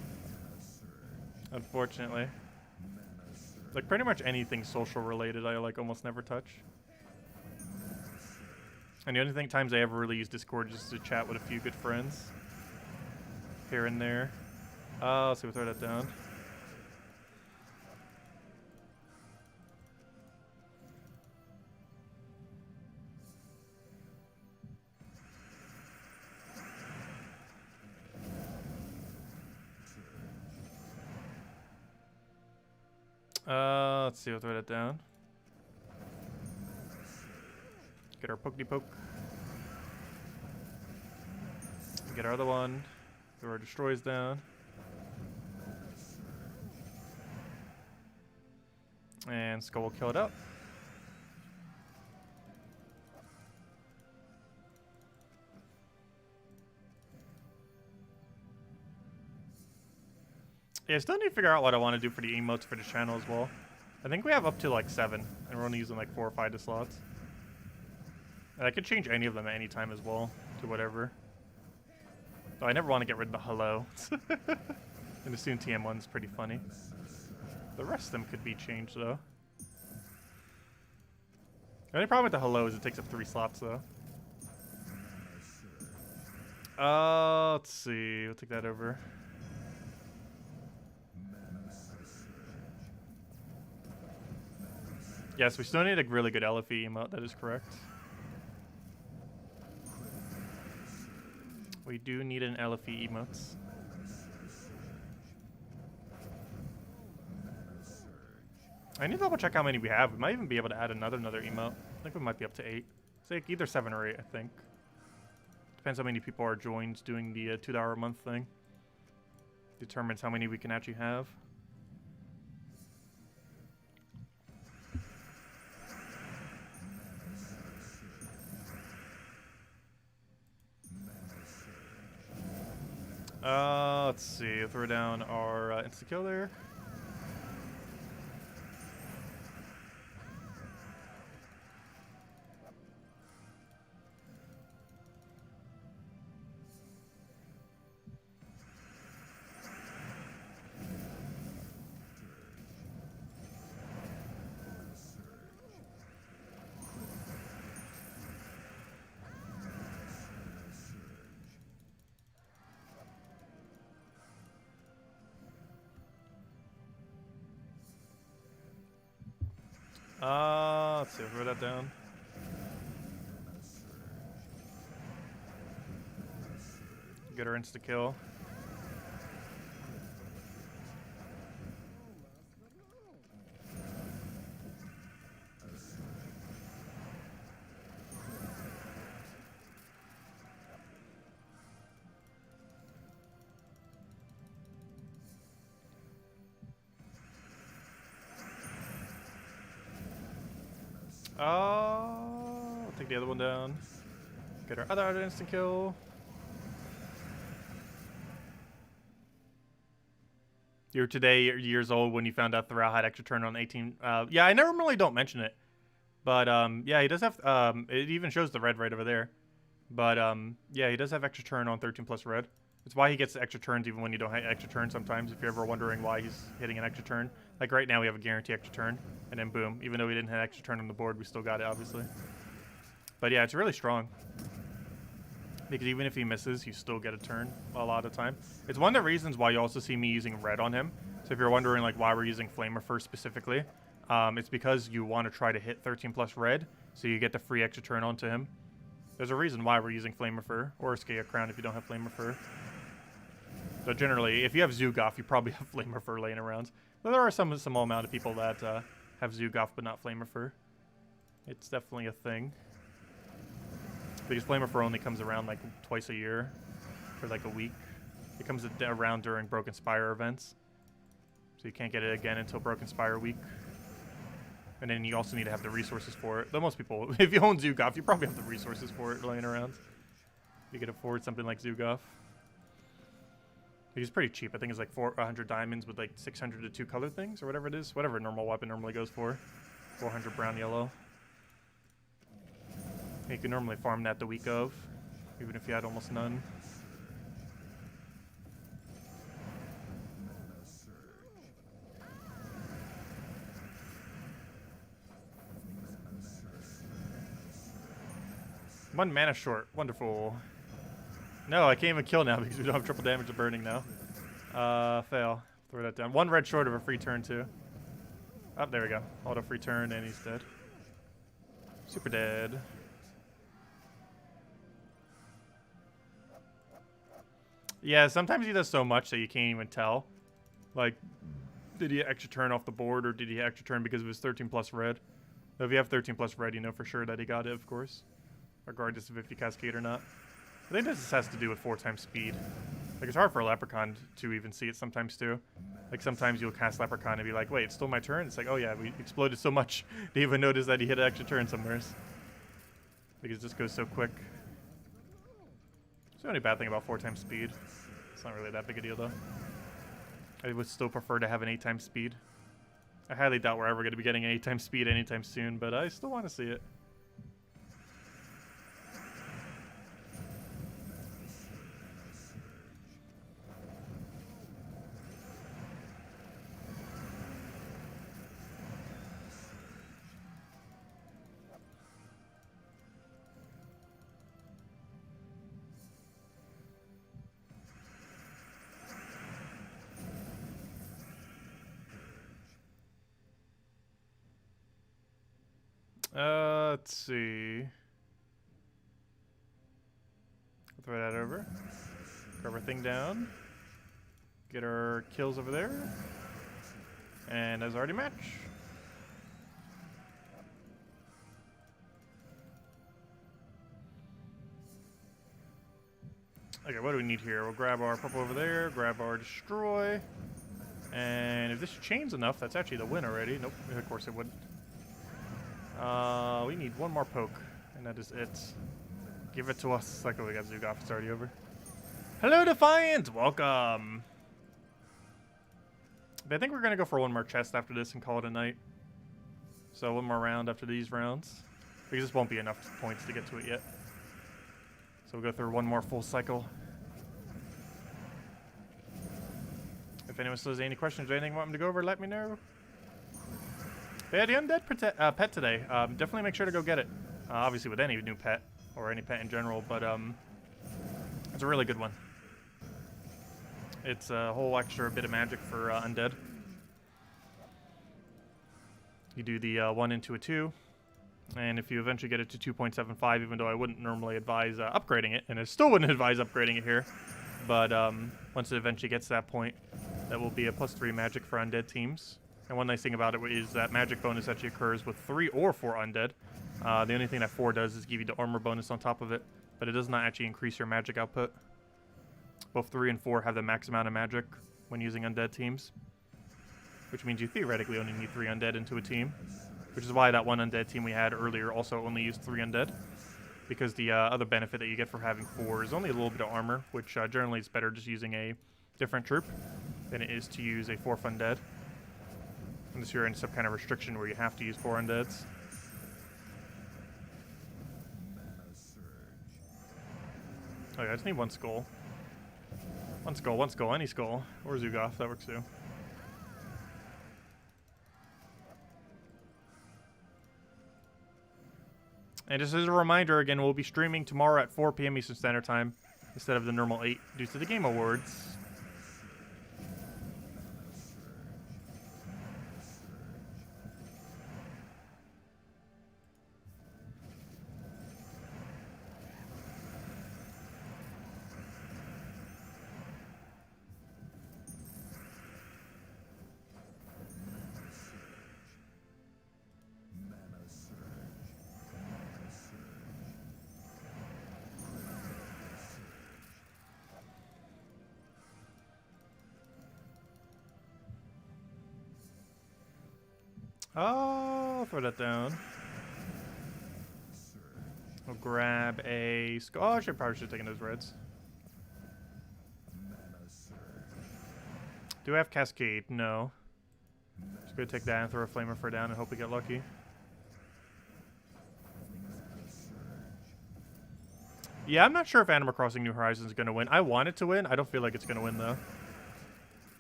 Unfortunately. Like, pretty much anything social related I, like, almost never touch. And the only times I ever really use Discord is just to chat with a few good friends. Here and there. Let's see, we'll throw that down. Let's see, we'll throw that down. Get our pokey poke. Get our other one. Throw our destroys down. And Skull will kill it up. Yeah, I still need to figure out what I want to do for the emotes for this channel as well. I think we have up to like 7, and we're only using like 4 or 5 slots. And I could change any of them at any time as well, to whatever. Though I never want to get rid of the hello. And the soon TM1's pretty funny. The rest of them could be changed though. The only problem with the hello is it takes up 3 slots though. Let's see, we'll take that over. Yes, we still need a really good elhay emote, that is correct. We do need an elhay emote. I need to double check how many we have. We might even be able to add another emote. I think we might be up to 8. It's like either 7 or 8, I think. Depends how many people are joined doing the $2 a month thing. Determines how many we can actually have. Let's see. Throw down our insta-kill there. Let's see, throw that down. Get our insta-kill. I'll take the other one down. Get our other instant kill. You were today years old when you found out Thrall had extra turn on 18. Yeah, I normally don't mention it. But yeah, he does have, it even shows the red right over there. But yeah, he does have extra turn on 13 plus red. It's why he gets extra turns even when you don't have extra turn sometimes, if you're ever wondering why he's hitting an extra turn. Like right now we have a guarantee extra turn, and then boom, even though we didn't have extra turn on the board, we still got it, obviously. But yeah, it's really strong. Because even if he misses, you still get a turn a lot of the time. It's one of the reasons why you also see me using red on him. So if you're wondering like why we're using Flamer first specifically, it's because you want to try to hit 13 plus red, so you get the free extra turn onto him. There's a reason why we're using Flamer Fur, or Scale Crown if you don't have Flamer Fur. So generally, if you have Zugoff, you probably have Flamer Fur laying around. But there are some small amount of people that have Zugoff but not Flamer Fur. It's definitely a thing. Because Flamer Fur only comes around like twice a year for like a week. It comes around during Broken Spire events. So you can't get it again until Broken Spire week. And then you also need to have the resources for it. Though most people, if you own Zugoff, you probably have the resources for it laying around. You can afford something like Zugoff. He's pretty cheap. I think it's like 400 diamonds with like 600 to 2 color things or whatever it is. Whatever a normal weapon normally goes for. 400 brown yellow. You can normally farm that the week of, even if you had almost none. One mana short. Wonderful. No, I can't even kill now because we don't have triple damage of burning now. Fail. Throw that down. One red short of a free turn too. Oh, there we go. Auto free turn and he's dead. Super dead. Yeah, sometimes he does so much that you can't even tell. Like, did he extra turn off the board or did he extra turn because of his 13 plus red? So if you have 13 plus red, you know for sure that he got it, of course. Regardless of if you cascade or not. I think this has to do with 4 times speed. Like, it's hard for a Leprechaun to even see it sometimes, too. Like, sometimes you'll cast Leprechaun and be like, wait, it's still my turn? It's like, oh yeah, we exploded so much to even notice that he hit an extra turn somewhere. Because it just goes so quick. It's the only bad thing about 4 times speed. It's not really that big a deal, though. I would still prefer to have an 8 times speed. I highly doubt we're ever going to be getting an 8 times speed anytime soon, but I still want to see it. Let's see. Throw that over. Grab our thing down. Get our kills over there. And that's already match. Okay, what do we need here? We'll grab our purple over there, grab our destroy. And if this chains enough, that's actually the win already. Nope, of course it wouldn't. We need one more poke, and that is it. Give it to us. Like, oh, we got Zugoff. It's already over. Hello, Defiant! Welcome. But I think we're going to go for one more chest after this and call it a night. So one more round after these rounds. Because this won't be enough points to get to it yet. So we'll go through one more full cycle. If anyone still has any questions or anything you want me to go over, let me know. But yeah, the Undead pet today. Definitely make sure to go get it. Obviously with any new pet, or any pet in general, but it's a really good one. It's a whole extra bit of magic for Undead. You do the 1 into a 2, and if you eventually get it to 2.75, even though I wouldn't normally advise upgrading it, and I still wouldn't advise upgrading it here, but once it eventually gets to that point, that will be a +3 magic for Undead teams. And one nice thing about it is that magic bonus actually occurs with 3 or 4 Undead. The only thing that 4 does is give you the armor bonus on top of it, but it does not actually increase your magic output. Both 3 and 4 have the max amount of magic when using Undead teams, which means you theoretically only need 3 Undead into a team, which is why that one Undead team we had earlier also only used 3 Undead, because the other benefit that you get for having 4 is only a little bit of armor, which generally is better just using a different troop than it is to use a 4th Undead. Unless you're in some kind of restriction where you have to use 4 Undeads. Okay, I just need one skull. One skull, any skull. Or Zugoff, that works too. And just as a reminder, again, we'll be streaming tomorrow at 4 p.m. Eastern Standard Time instead of the normal 8 due to the Game Awards. Oh, I'll throw that down. I'll grab a skull. Oh, I probably should have taken those reds. Do I have Cascade? No. Just gonna take that and throw a Flamer for down and hope we get lucky. Yeah, I'm not sure if Animal Crossing New Horizons is gonna win. I want it to win. I don't feel like it's gonna win though.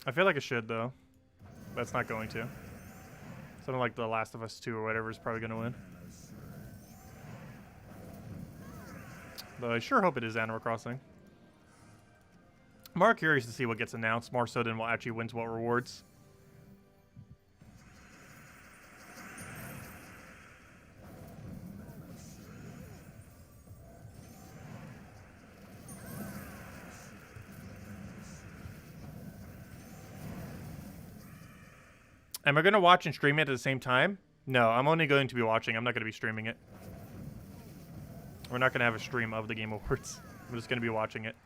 I feel like it should though, but it's not going to. Something like The Last of Us 2 or whatever is probably going to win. But I sure hope it is Animal Crossing. I'm more curious to see what gets announced, more so than what actually wins what rewards. Am I going to watch and stream it at the same time? No, I'm only going to be watching. I'm not going to be streaming it. We're not going to have a stream of the Game Awards. I'm just going to be watching it.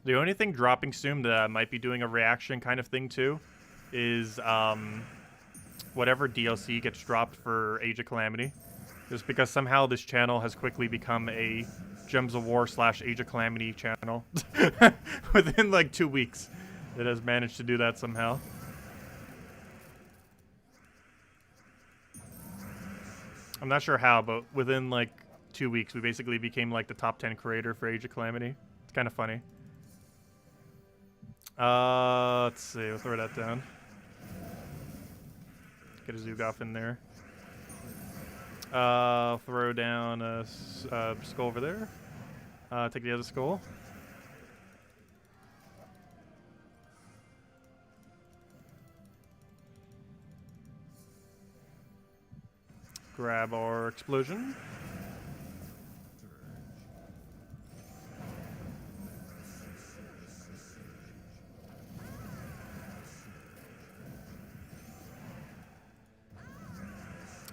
The only thing dropping soon that I might be doing a reaction kind of thing to is whatever DLC gets dropped for Age of Calamity. Just because somehow this channel has quickly become a Gems of War / Age of Calamity channel. Within like 2 weeks, it has managed to do that somehow. I'm not sure how, but within like 2 weeks, we basically became like the top 10 creator for Age of Calamity. It's kind of funny. Let's see. We'll throw that down. Get a Zugoff in there. Throw down a skull over there. Take the other skull. Grab our explosion.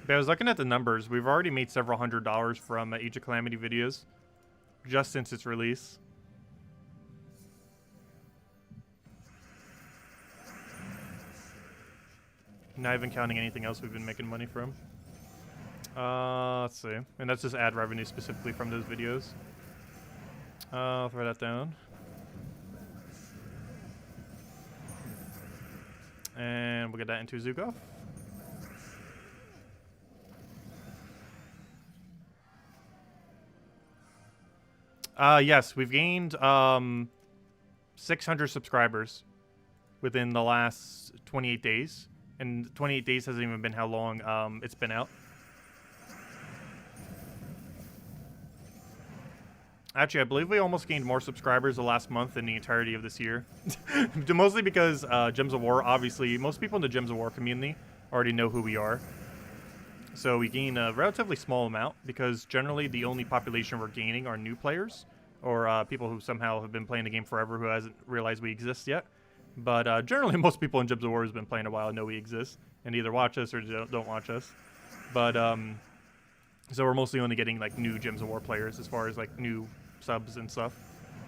But I was looking at the numbers. We've already made several $100s from Age of Calamity videos just since its release. Not even counting anything else we've been making money from. Let's see. And that's just ad revenue specifically from those videos. I'll throw that down. And we'll get that into Zugoff. Yes, we've gained 600 subscribers within the last 28 days. And 28 days hasn't even been how long it's been out. Actually, I believe we almost gained more subscribers the last month than the entirety of this year. Mostly because Gems of War, obviously, most people in the Gems of War community already know who we are. So we gain a relatively small amount because generally the only population we're gaining are new players or people who somehow have been playing the game forever who hasn't realized we exist yet. But generally most people in Gems of War who's been playing a while know we exist and either watch us or don't watch us. But so we're mostly only getting like new Gems of War players as far as like new subs and stuff.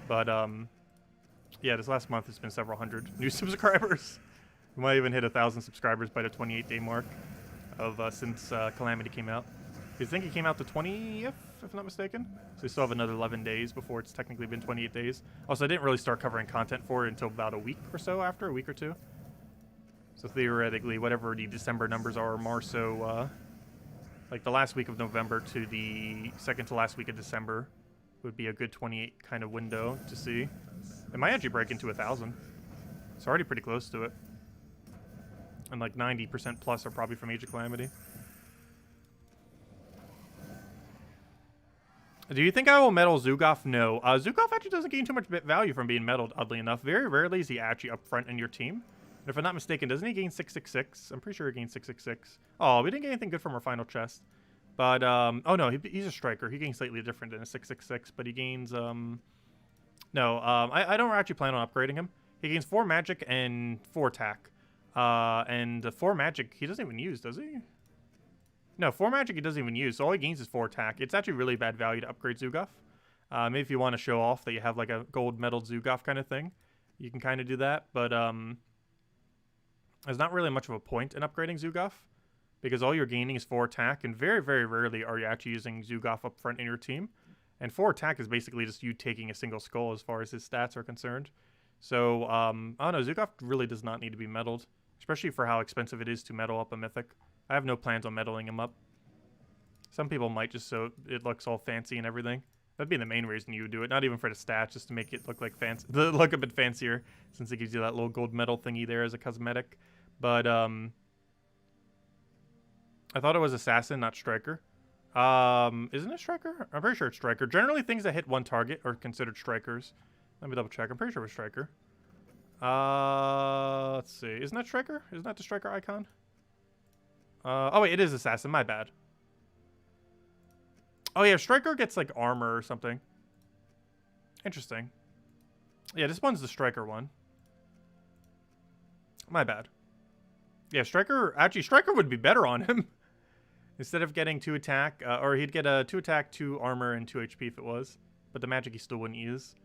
But Yeah, this last month has been several hundred new subscribers. We might even hit 1,000 subscribers by the 28-day mark of since Calamity came out. I think it came out the 20th, if I'm not mistaken. So we still have another 11 days before it's technically been 28 days. Also, I didn't really start covering content for it until about a week or so after, a week or two. So theoretically, whatever the December numbers are more so, like the last week of November to the second to last week of December would be a good 28 kind of window to see. It might actually break into 1,000. It's already pretty close to it. And like 90% plus are probably from Age of Calamity. Do you think I will medal Zugov? No. Zugov actually doesn't gain too much bit value from being medaled, oddly enough. Very rarely is he actually up front in your team. And if I'm not mistaken, doesn't he gain 666? I'm pretty sure he gains 666. Oh, we didn't get anything good from our final chest. But, oh no, he's a striker. He gains slightly different than a 666, but he gains, no, I don't actually plan on upgrading him. He gains 4 magic and 4 attack. And 4 magic he doesn't even use, does he? No, 4 magic he doesn't even use, so all he gains is 4 attack. It's actually really bad value to upgrade Zugov. Maybe if you want to show off that you have like a gold medal Zugov kind of thing, you can kind of do that. But there's not really much of a point in upgrading Zugov, because all you're gaining is 4 attack, and very, very rarely are you actually using Zugov up front in your team. And 4 attack is basically just you taking a single skull as far as his stats are concerned. So, I don't know, Zugov really does not need to be medaled, especially for how expensive it is to medal up a mythic. I have no plans on medaling him up. Some people might just so it looks all fancy and everything. That'd be the main reason you would do it, not even for the stats, just to make it look like fancy, look a bit fancier, since it gives you that little gold medal thingy there as a cosmetic. But I thought it was assassin, not striker. Isn't it striker? I'm pretty sure it's striker. Generally, things that hit one target are considered strikers. Let me double check. I'm pretty sure it was striker. Let's see. Isn't that striker? Isn't that the striker icon? Oh wait, it is assassin. My bad. Oh yeah, striker gets like armor or something. Interesting. Yeah, this one's the striker one. My bad. Yeah, striker. Actually, striker would be better on him. Instead of getting 2 attack, or he'd get a 2 attack, 2 armor, and 2 HP if it was. But the magic he still wouldn't use.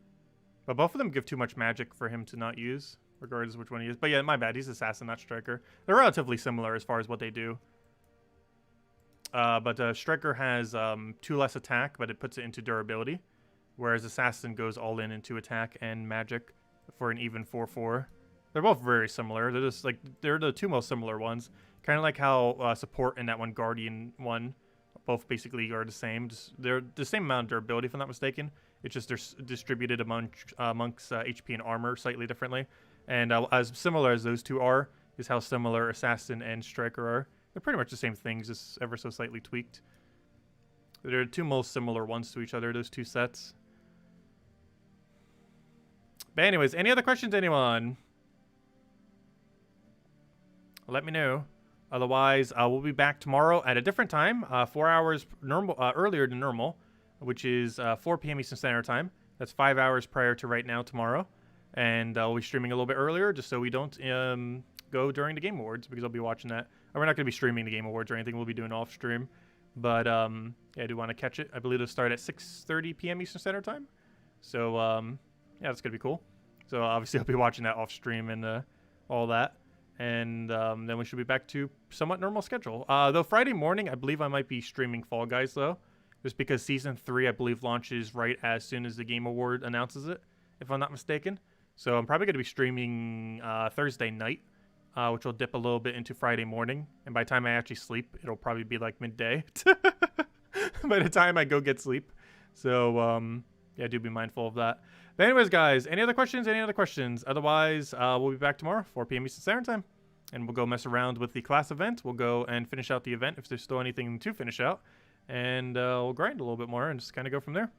But both of them give too much magic for him to not use, regardless of which one he is. But yeah, my bad. He's assassin, not striker. They're relatively similar as far as what they do. But striker has 2 less attack, but it puts it into durability. Whereas assassin goes all in into attack and magic for an even 4/4. They're both very similar. They're just like, they're the 2 most similar ones. Kind of like how support and that one guardian one both basically are the same. They're the same amount of durability, if I'm not mistaken. It's just they're distributed amongst HP and armor slightly differently. And as similar as those 2 are, is how similar assassin and striker are. They're pretty much the same things, just ever so slightly tweaked. They're the 2 most similar ones to each other, those 2 sets. But anyways, any other questions, anyone? Let me know. Otherwise, we'll be back tomorrow at a different time, 4 hours earlier than normal, which is 4 p.m. Eastern Standard Time. That's 5 hours prior to right now tomorrow. And we'll be streaming a little bit earlier just so we don't go during the Game Awards, because I'll be watching that. We're not going to be streaming the Game Awards or anything. We'll be doing off stream. But yeah, I do want to catch it. I believe it'll start at 6:30 p.m. Eastern Standard Time. So yeah, that's going to be cool. So obviously I'll be watching that off stream and all that. And then we should be back to somewhat normal schedule. Though Friday morning, I believe I might be streaming Fall Guys, though. Just because Season 3, I believe, launches right as soon as the Game Award announces it, if I'm not mistaken. So I'm probably going to be streaming Thursday night, which will dip a little bit into Friday morning. And by the time I actually sleep, it'll probably be like midday. By the time I go get sleep. So, yeah, do be mindful of that. But anyways, guys, any other questions? Any other questions? Otherwise, we'll be back tomorrow, 4 p.m. Eastern Standard Time. And we'll go mess around with the class event. We'll go and finish out the event if there's still anything to finish out. And we'll grind a little bit more and just kind of go from there.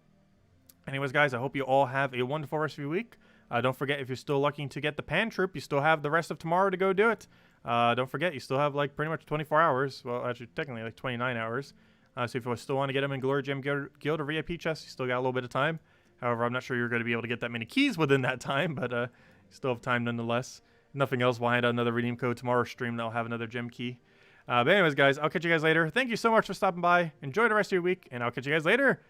Anyways, guys, I hope you all have a wonderful rest of your week. Don't forget, if you're still looking to get the pan troop, you still have the rest of tomorrow to go do it. Don't forget, you still have like pretty much 24 hours. Well, actually, technically like 29 hours. So if you still want to get them in Glory Gem Guild or VIP chest, you still got a little bit of time. However, I'm not sure you're going to be able to get that many keys within that time, but you still have time nonetheless. Nothing else, we'll hand out another redeem code tomorrow's stream that'll have another gem key. But anyways, guys, I'll catch you guys later. Thank you so much for stopping by. Enjoy the rest of your week, and I'll catch you guys later.